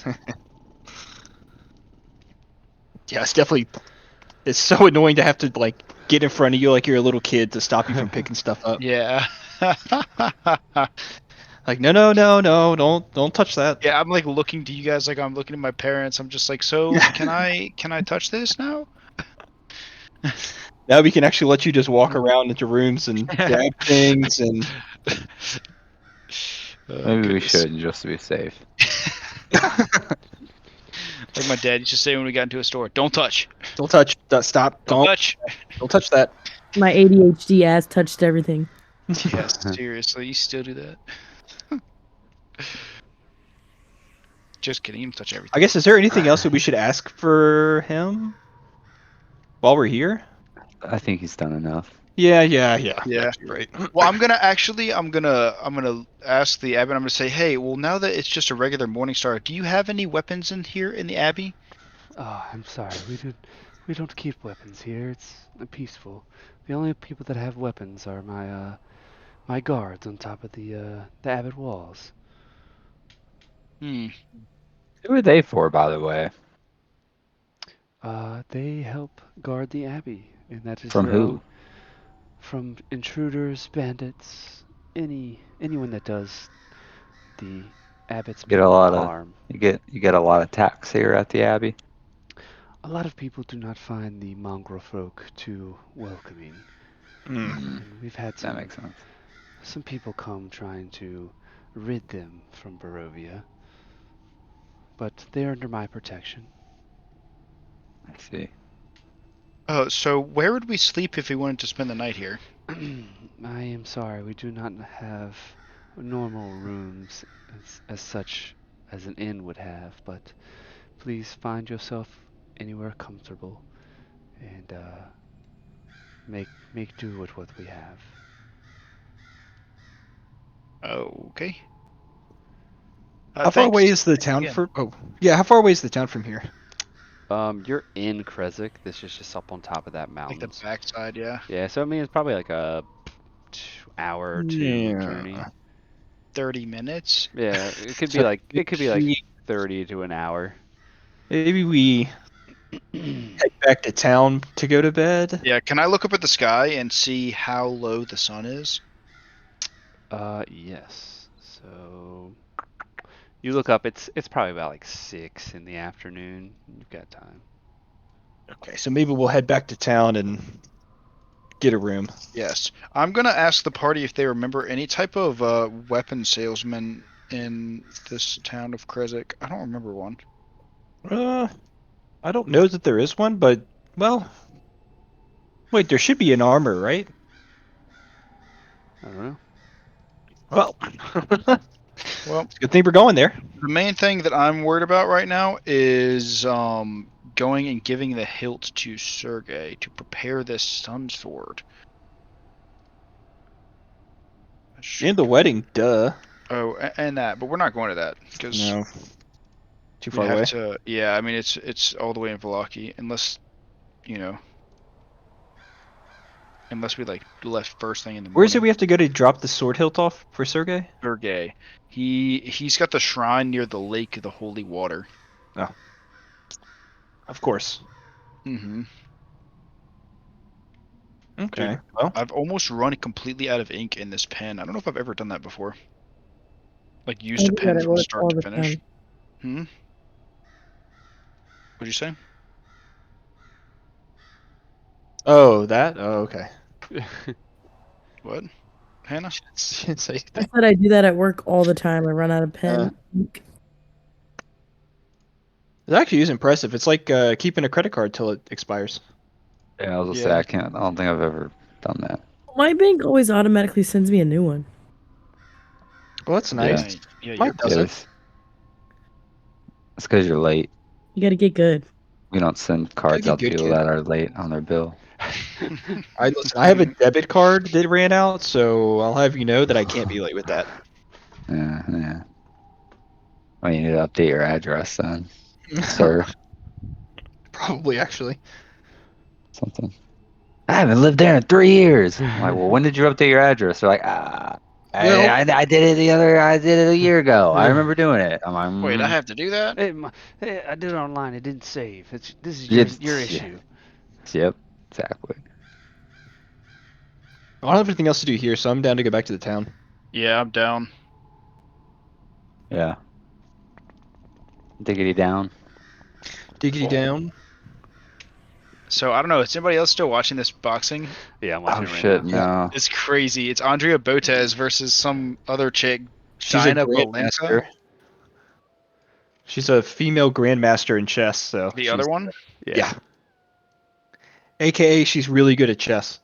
Yeah, it's definitely. It's so annoying to have to like get in front of you like you're a little kid to stop you from picking stuff up. Yeah. Like no, don't touch that. Yeah, I'm like looking to you guys like I'm looking at my parents. I'm just like, so can I touch this now? Now we can actually let you just walk around into rooms and grab things and. Maybe we Goodness. shouldn't, just to be safe. Like my dad used to say when we got into a store, don't touch. Don't touch. Stop. Don't touch. Don't touch that. My ADHD ass touched everything. Yes, seriously, you still do that. Just kidding, you can touch everything. I guess, is there anything else that we should ask for him while we're here? I think he's done enough. Yeah. Yeah. Right. Well, I'm gonna ask the abbot. I'm gonna say, hey, well, now that it's just a regular Morningstar, do you have any weapons in here in the abbey? Oh, I'm sorry. We don't keep weapons here. It's peaceful. The only people that have weapons are my guards on top of the abbot walls. Hmm. Who are they for, by the way? They help guard the abbey, and that is From their who? own- From intruders, bandits, anyone that does the abbot's Get a people lot of harm. you get a lot of tax here at the Abbey. A lot of people do not find the mongrel folk too welcoming. Mm. And we've had That makes sense. some people come trying to rid them from Barovia, but they're under my protection. I see. Oh, so where would we sleep if we wanted to spend the night here? I am sorry, we do not have normal rooms as such as an inn would have, but please find yourself anywhere comfortable and make do with what we have. Okay. How far Thanks. away is the town Again. from? Oh, yeah. How far away is the town from here? You're in Kresik. This is just up on top of that Like mountain. the backside, yeah. Yeah, so I mean it's probably like a hour or two journey. 30 minutes. Yeah, it could be So like 30 to an hour. maybe we head back to town to go to bed. Yeah, can I look up at the sky and see how low the sun is? Yes. So you look up. It's probably about like 6 in the afternoon. You've got time. Okay, so maybe we'll head back to town and get a room. Yes. I'm gonna ask the party if they remember any type of weapon salesman in this town of Krezik? I don't remember one. I don't know that there is one, but well, wait, there should be an armor, right? I don't know. Well, Well, it's a good thing we're going there. the main thing that I'm worried about right now is going and giving the hilt to Sergey to prepare this sun sword. And the wedding, duh. Oh, and that, but we're not going to that because No, too we'd far have away. to. Yeah, I mean it's all the way in Valaki, unless you know, unless we like left first thing in the Where is it morning. we have to go to drop the sword hilt off for Sergey? Sergey, he's got the shrine near the lake of the holy water. Of course. Mm-hmm. Okay. Dude, Well, I've almost run completely out of ink in this pen. I don't know if I've ever done that before. Like I used a do that pen at from work start all to the finish. time. What'd you say? oh, that? Oh, okay. What? Hannah? She didn't say I anything. said I do that at work all the time. I run out of pen. ink. It actually is impressive. It's like keeping a credit card till it expires. Yeah, I was gonna say Yeah. I can't. I don't think I've ever done that. My bank always automatically sends me a new one. Well, that's nice. Yeah, Mine you're Yeah, doesn't. it's because you're late. You gotta get good. We don't send cards get out to good, people kid. that are late on their bill. I have a debit card that ran out, so I'll have you know that I can't be late with that. Yeah, yeah. Well, you need to update your address then, sir. Probably actually. Something. I haven't lived there in 3 years. I'm like, well, when did you update your address? They're like, Well, I did it I did it a year ago. I remember doing it. I'm like, Wait, I have to do that? Hey, I did it online. It didn't save. This is yeah, your yeah, issue. yep, exactly. I don't have anything else to do here, so I'm down to go back to the town. Yeah, I'm down. Yeah. Diggity down. Diggity down. So I don't know. Is anybody else still watching this boxing? Yeah, I'm watching Oh it right shit, now. no. It's crazy. It's Andrea Botez versus some other chick, She's a Dinah Balenka. grandmaster. She's a female grandmaster in chess, so The she's other one? yeah. AKA she's really good at chess.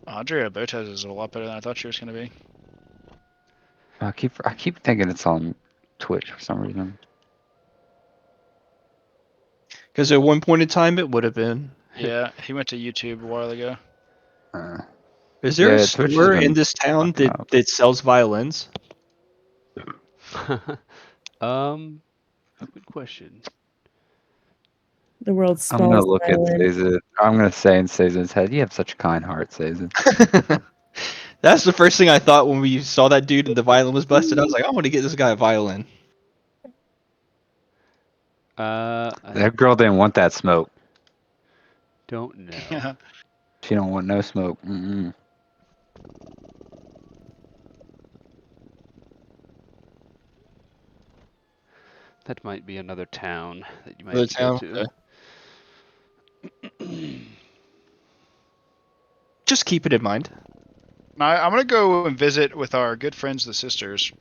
Andrea Botez is a lot better than I thought she was going to be. I keep thinking it's on Twitch for some reason. Because at one point in time it would have been. Yeah, he went to YouTube a while ago. Is there a Yeah, Twitch has store been in this town fucking that, up. that sells violins? Good question. The world's I'm gonna smallest look at violin. Seiza. I'm gonna say in Seiza's head, you have such a kind heart, Seiza. That's the first thing I thought when we saw that dude and the violin was busted. I was like, I want to get this guy a violin. I That girl didn't want that smoke. don't know. She don't want no smoke. Mm-mm. That might be another town that you might Another have to go town, to. Just keep it in mind. I'm going to go and visit with our good friends, the sisters.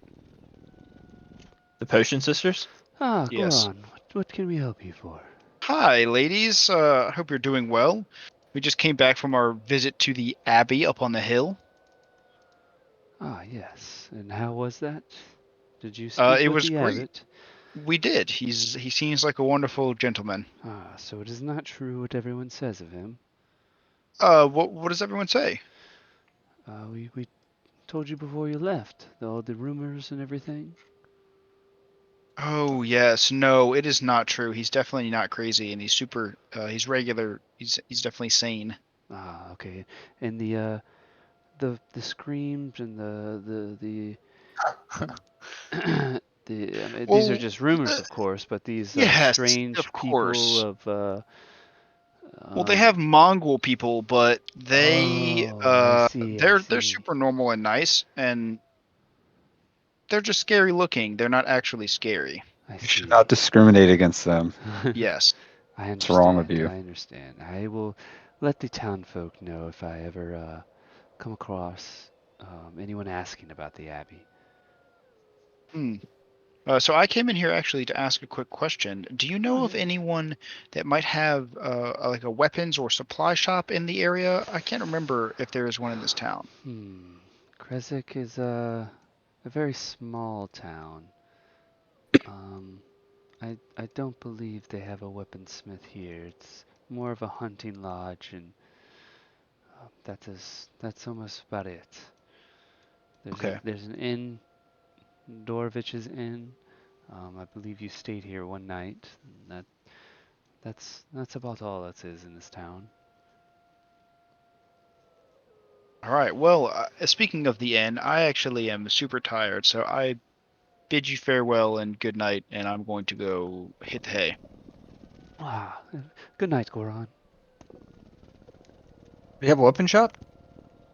The Potion Sisters? Ah, Yes. Goran, what can we help you for? Hi, ladies. Hope you're doing well. We just came back from our visit to the Abbey up on the hill. Ah, yes. And how was that? Did you speak It with was the great. abbot? We did. He seems like a wonderful gentleman. Ah, so it is not true what everyone says of him. What does everyone say? We told you before you left, all the rumors and everything. Oh yes, no, it is not true. He's definitely not crazy, and he's super. He's regular. He's definitely sane. Ah, okay. And the screams and the I mean, these are Well, just rumors, of course, but these yes, strange of people course. of Well, they have Mongol people, but I see, I they're see. super normal and nice, and they're just scary looking. They're not actually scary. I You should see. not discriminate against them. Yes. I What's wrong with understand. you? I understand. I will let the town folk know if I ever come across anyone asking about the Abbey. Hmm. So I came in here actually to ask a quick question. Do you Oh know of yeah. anyone that might have like a weapons or supply shop in the area? I can't remember if there is one in this town. Kresik is a very small town. Um, I don't believe they have a weaponsmith here. It's more of a hunting lodge, and that's almost about it. Okay. There's an inn, Dorvich's Inn. I believe you stayed here one night. That's about all that is in this town. All right. Well, speaking of the inn, I actually am super tired, so I bid you farewell and good night, and I'm going to go hit the hay. Ah, good night, Goron. We have a weapon shop?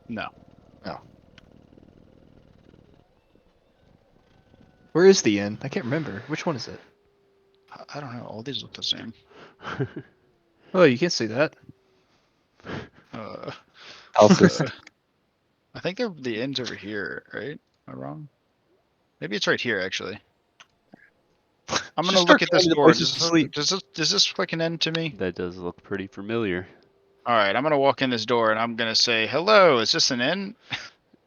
No. Oh. Where is the inn? I can't remember. Which one is it? I don't know. All these look the same. Oh, you can't see that. Uh, Houses. I think the inn's over here, right? Am I wrong? Maybe it's right here, actually. I'm gonna Just start look at going this to the door. places to sleep. Does this click an end to me? That does look pretty familiar. All right, I'm gonna walk in this door and I'm gonna say, "Hello, is this an inn?"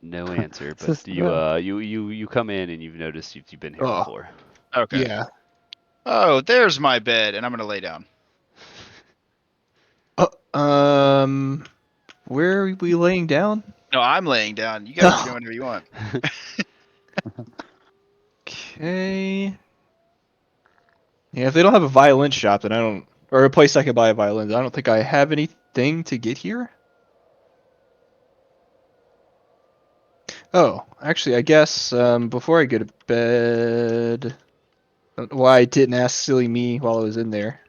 No answer, It's but just, yeah. you come in and you've noticed you've been here Oh, before. Okay. yeah. Oh, there's my bed, and I'm gonna lay down. Um, where are we laying down? No, I'm laying down. You guys are doing whatever you want. Okay. Yeah, if they don't have a violin shop, then I don't, or a place I can buy a violin, I don't think I have anything to get here. Oh, actually, I guess before I go to bed, why I didn't ask silly me while I was in there.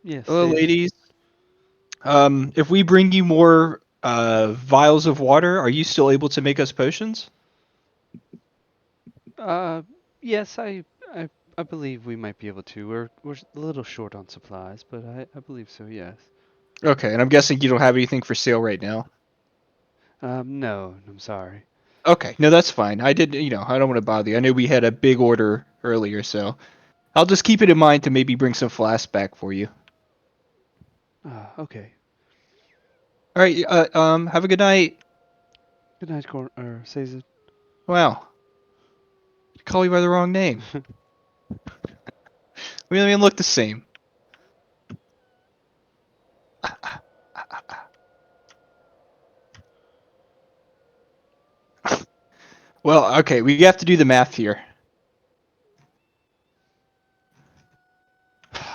Yes, Hello, say it. ladies. If we bring you more vials of water, are you still able to make us potions? Uh, yes, I believe we might be able to. We're a little short on supplies, but I believe so. Yes. Okay, and I'm guessing you don't have anything for sale right now. No, I'm sorry. Okay, no, that's fine. I did, I don't want to bother you. I knew we had a big order earlier, so I'll just keep it in mind to maybe bring some flasks back for you. Okay. All right, have a good night. Good night, Caesar. Wow, call you by the wrong name. We don't even look the same. Well, okay, we have to do the math here.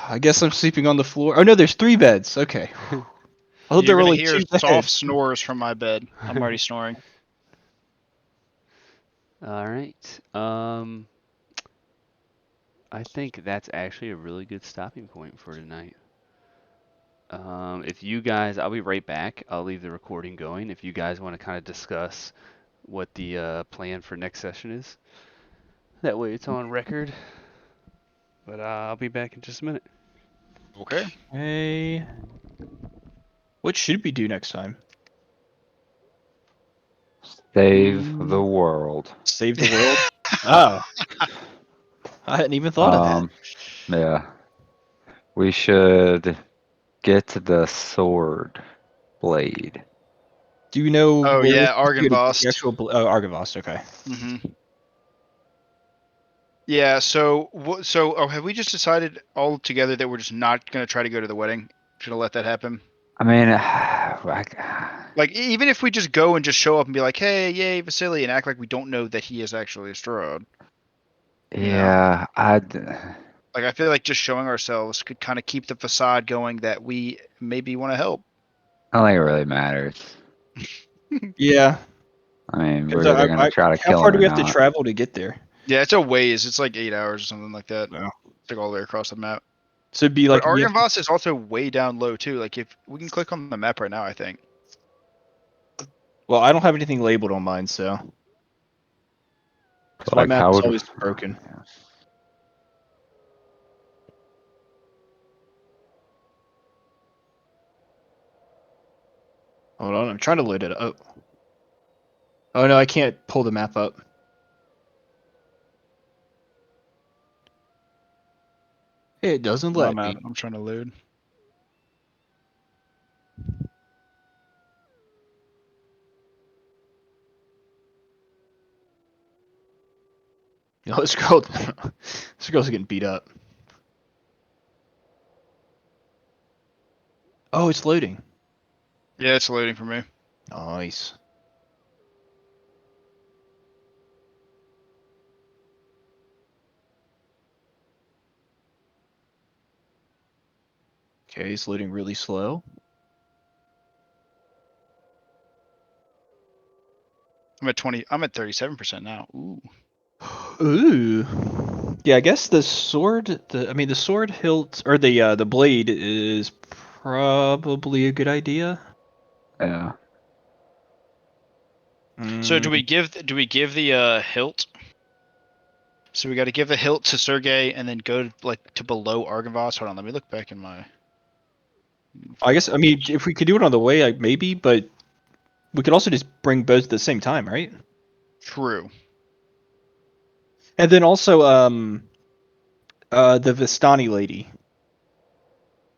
I guess I'm sleeping on the floor. Oh no, there's 3 beds. Okay. I thought there You're were gonna only hear 2 soft beds. snores from my bed. I'm already snoring. All right. I think that's actually a really good stopping point for tonight. If you guys, I'll be right back. I'll leave the recording going. If you guys want to kind of discuss what the plan for next session is, that way it's on record. But I'll be back in just a minute. Okay. Hey, what should we do next time? Save the world. Save the world? Oh, I hadn't even thought of that. Yeah. We should get the sword blade. Do you know Oh where yeah, we're supposed to go to get the Argynvost. actual Argavost? Okay. Mm-hmm. Yeah. So have we just decided all together that we're just not gonna try to go to the wedding? Should have let that happen. I mean, Like even if we just go and just show up and be like, "Hey, yay, Vasily," and act like we don't know that he is actually a Strahd. You know? yeah, Like I feel like just showing ourselves could kind of keep the facade going that we maybe want to help. I don't think it really matters. Yeah. I mean, 'Cause whether they're gonna try to how kill far him do or we have to not. travel to get there? Yeah, it's a ways. It's like 8 hours or something like that. No. It's like all the way across the map. So it'd be But like we have to, Argynvost is also way down low too. Like if we can click on the map right now, I think. well, I don't have anything labeled on mine, so because But my like, map how is would? always broken. Yeah. Hold on, I'm trying to load it up. Oh no, I can't pull the map up. It doesn't Where let I'm at. me. I'm trying to load. No, this girl, this girl's getting beat up. Oh, it's loading. Yeah, it's loading for me. Nice. Okay, it's loading really slow. I'm at 20. I'm at 37% now. Ooh. Ooh. Yeah, I guess the sword, the sword hilt or the blade is probably a good idea. Yeah. So do we Mm, give the hilt? So we got to give the hilt to Sergey and then go to below Argynvost. Hold on, let me look back in my. I guess if we could do it on the way, maybe, but we could also just bring both at the same time, right? True. And then also the Vistani lady.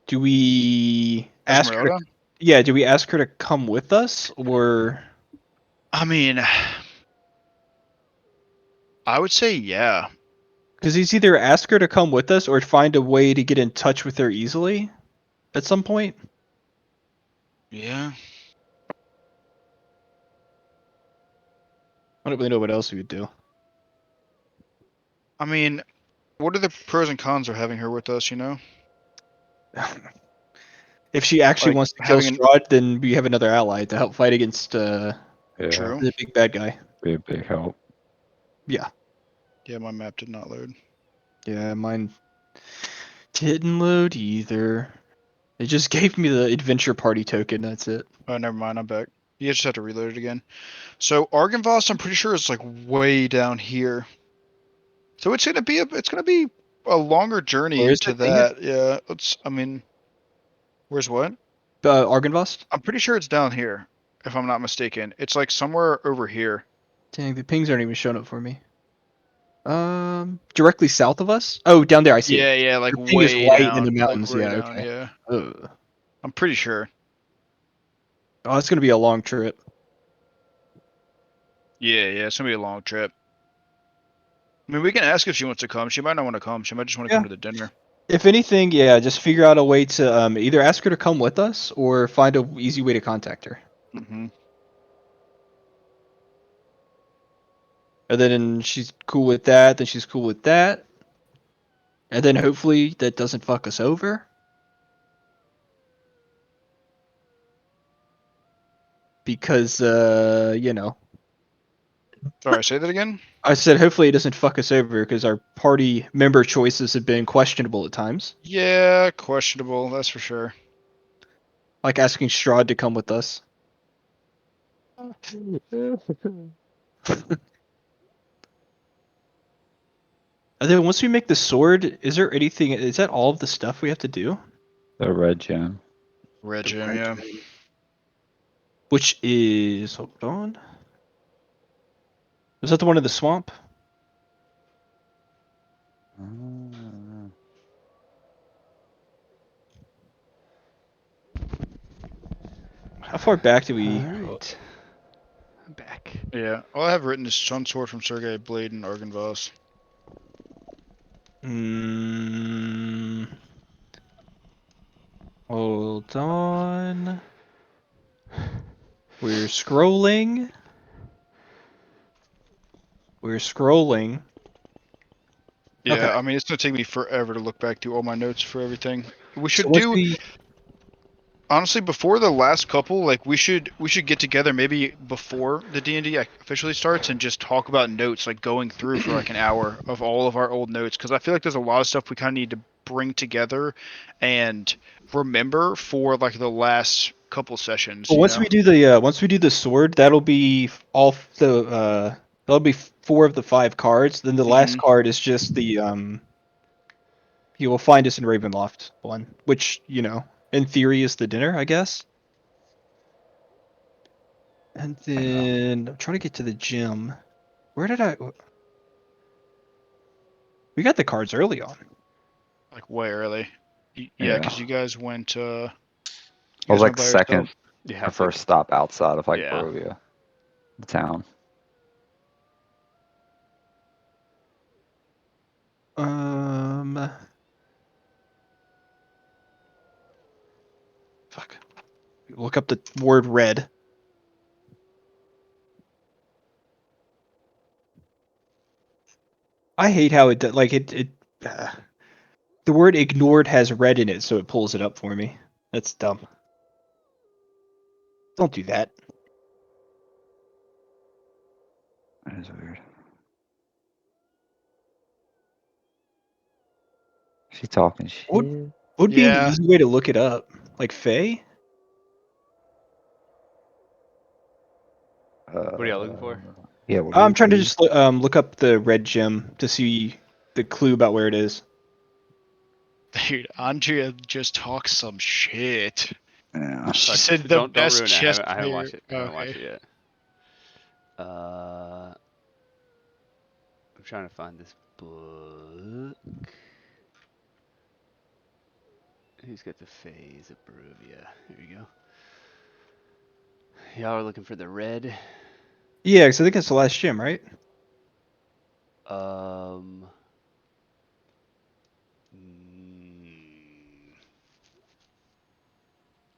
Do we ask her? Esmeralda. Yeah, do we ask her to come with us, or I mean, I would say yeah. because he's either ask her to come with us or find a way to get in touch with her easily at some point? Yeah. I don't really know what else we would do. I mean, what are the pros and cons of having her with us? You know, If she actually like wants to kill having an Strahd, then we have another ally to help fight against Yeah. true. the big bad guy. Be a big help. Yeah. Yeah, my map did not load. Yeah, mine didn't load either. It just gave me the adventure party token, that's it. Oh, never mind. I'm back. You just have to reload it again. So Argynvost, I'm pretty sure is like way down here. So it's gonna be a longer journey Where is to that thing? that. Yeah. I mean, where's what? Argynvost? I'm pretty sure it's down here, if I'm not mistaken. It's like somewhere over here. Dang, the pings aren't even showing up for me. Directly south of us? Oh, down there, I see it. Yeah, like The ping is way right in the down, like mountains, way yeah, down. okay. Yeah, Ugh. I'm pretty sure. Oh, it's gonna be a long trip. Yeah, it's gonna be a long trip. I mean, we can ask if she wants to come. She might not want to come. She might just want to Yeah. come to the dinner. If anything, yeah, just figure out a way to either ask her to come with us or find a easy way to contact her. Hmm. And then she's cool with that, then she's cool with that. And then hopefully that doesn't fuck us over. Because Sorry, say that again. I said hopefully it doesn't fuck us over because our party member choices have been questionable at times. Yeah, questionable. That's for sure. Like asking Strahd to come with us. And then once we make the sword, is there anything? Is that all of the stuff we have to do? The red gem. Red The gem, red yeah. gem. Which is hold on. Is that the one in the swamp? Ah. How far back do we? Alright. I'm back. Yeah. All I have written is Sun Sword from Sergei, Blade, and Argynvost. Mm, hold on. We're scrolling. We're scrolling. Okay. Yeah, I mean, it's gonna take me forever to look back through all my notes for everything. We So should once do we honestly before the last couple. Like, we should get together maybe before the D&D officially starts and just talk about notes, like going through for like an hour of all of our old notes, because I feel like there's a lot of stuff we kind of need to bring together and remember for like the last couple sessions. Well, You know. once we do the sword, that'll be that'll be 4 of the 5 cards. Then the last Hmm. card is just the you will find us in Ravenloft one, which in theory is the dinner, I guess. And then I'm trying to get to the gym. Where did I? We got the cards early on. Like way early. Yeah, Yeah. because you guys went. You I was guys like went by second, yourself. Yeah, our it's like first stop outside of like Yeah. Barovia, the town. Fuck. Look up the word red. I hate how it like it. The word ignored has red in it, so it pulls it up for me. That's dumb. Don't do that. That is weird. She talking shit. What would be an Yeah. easy way to look it up? Like Faye? What are y'all looking for? Yeah, what I'm trying to you- just look up the red gem to see the clue about where it is. Dude, Andrea just talks some shit. Yeah. She Like, said the don't best ruin it. chess I haven't player. watched it. I haven't watched Okay. it yet. I'm trying to find this book. Who's got the phase of Barovia? Here we go. Y'all are looking for the red. Yeah, because I think it's the last gem, right? Mm,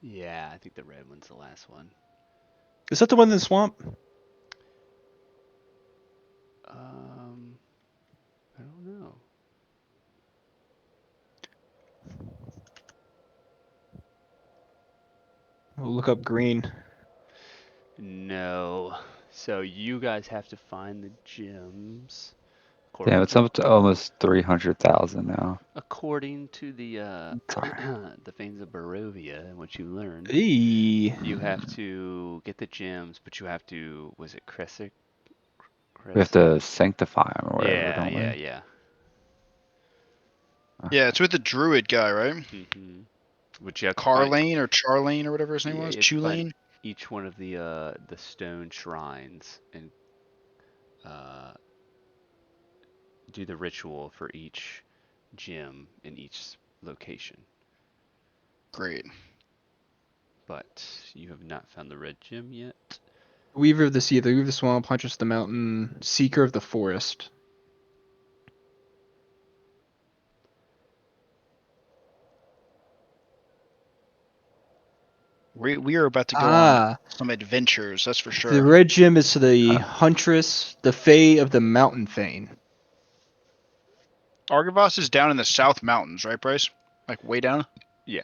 yeah, I think the red one's the last one. Is that the one in the swamp? I don't know. We'll look up green. No. So you guys have to find the gems. Damn, it's up to almost 300,000 now. According to the Sorry. the Fanes of Barovia and what you learned, Eee. you have to get the gems, but you have to, was it Cressic? We have to sanctify them or whatever, Yeah, don't yeah, we? yeah. Yeah, it's with the druid guy, right? Mm-hmm. Which you have to find. Carlane or Charlane or whatever his name Yeah, was. you have to find Chulane. each one of the stone shrines and uh, do the ritual for each gem in each location. Great. But you have not found the red gem yet. Weaver of the Sea, the Weaver of the Swamp, Huntress of the Mountain, Seeker of the Forest. We are about to go on some adventures, that's for The sure. red gem is the Huh. Huntress, the Fae of the Mountain Fane. Argivos is down in the South Mountains, right, Bryce? Like way down. Yeah.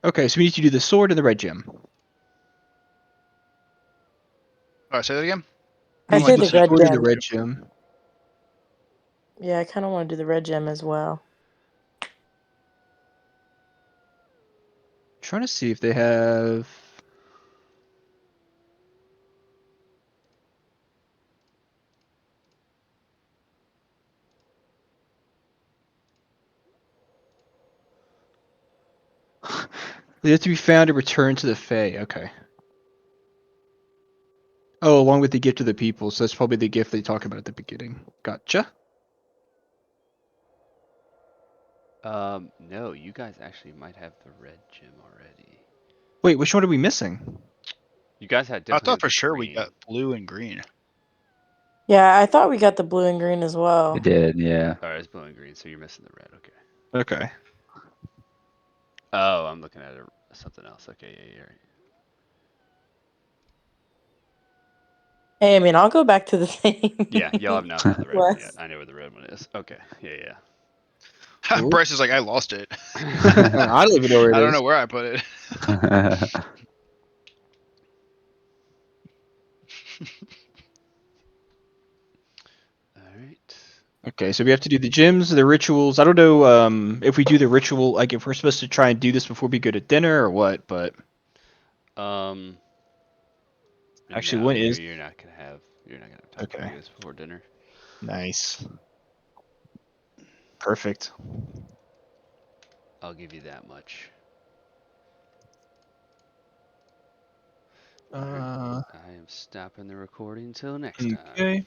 Okay, so we need to do the sword and the red gem. All right, say that again. We I need say to do the red sword and the gem. red gem. Yeah, I kind of want to do the red gem as well. Trying to see if they have. They have to be found and returned to the Fae. Okay. Oh, along with the gift of the people. So that's probably the gift they talk about at the beginning. Gotcha. No, you guys actually might have the red gem already. Wait, which one are we missing? You guys had I definitely thought had for the sure we green. got blue and green. Yeah, I thought we got the blue and green as well. We did, yeah. All right, it's blue and green, so you're missing the red. Okay. Okay. Oh, I'm looking at something else. Okay, yeah, you're right. Hey, I mean, I'll go back to the thing. Yeah, y'all have not found the red one yet. Wes. I know where the red one is. Okay, yeah, Cool. Bryce is like, I lost it. I don't even know where it I don't is. know where I put it. All right. Okay, so we have to do the gyms, the rituals. I don't know if we do the ritual, like if we're supposed to try and do this before we go to dinner or what, but Um. actually, No, when is you're not gonna have time to okay? do this before dinner. Nice, perfect. I'll give you that much. Uh, I am stopping the recording till next time. okay.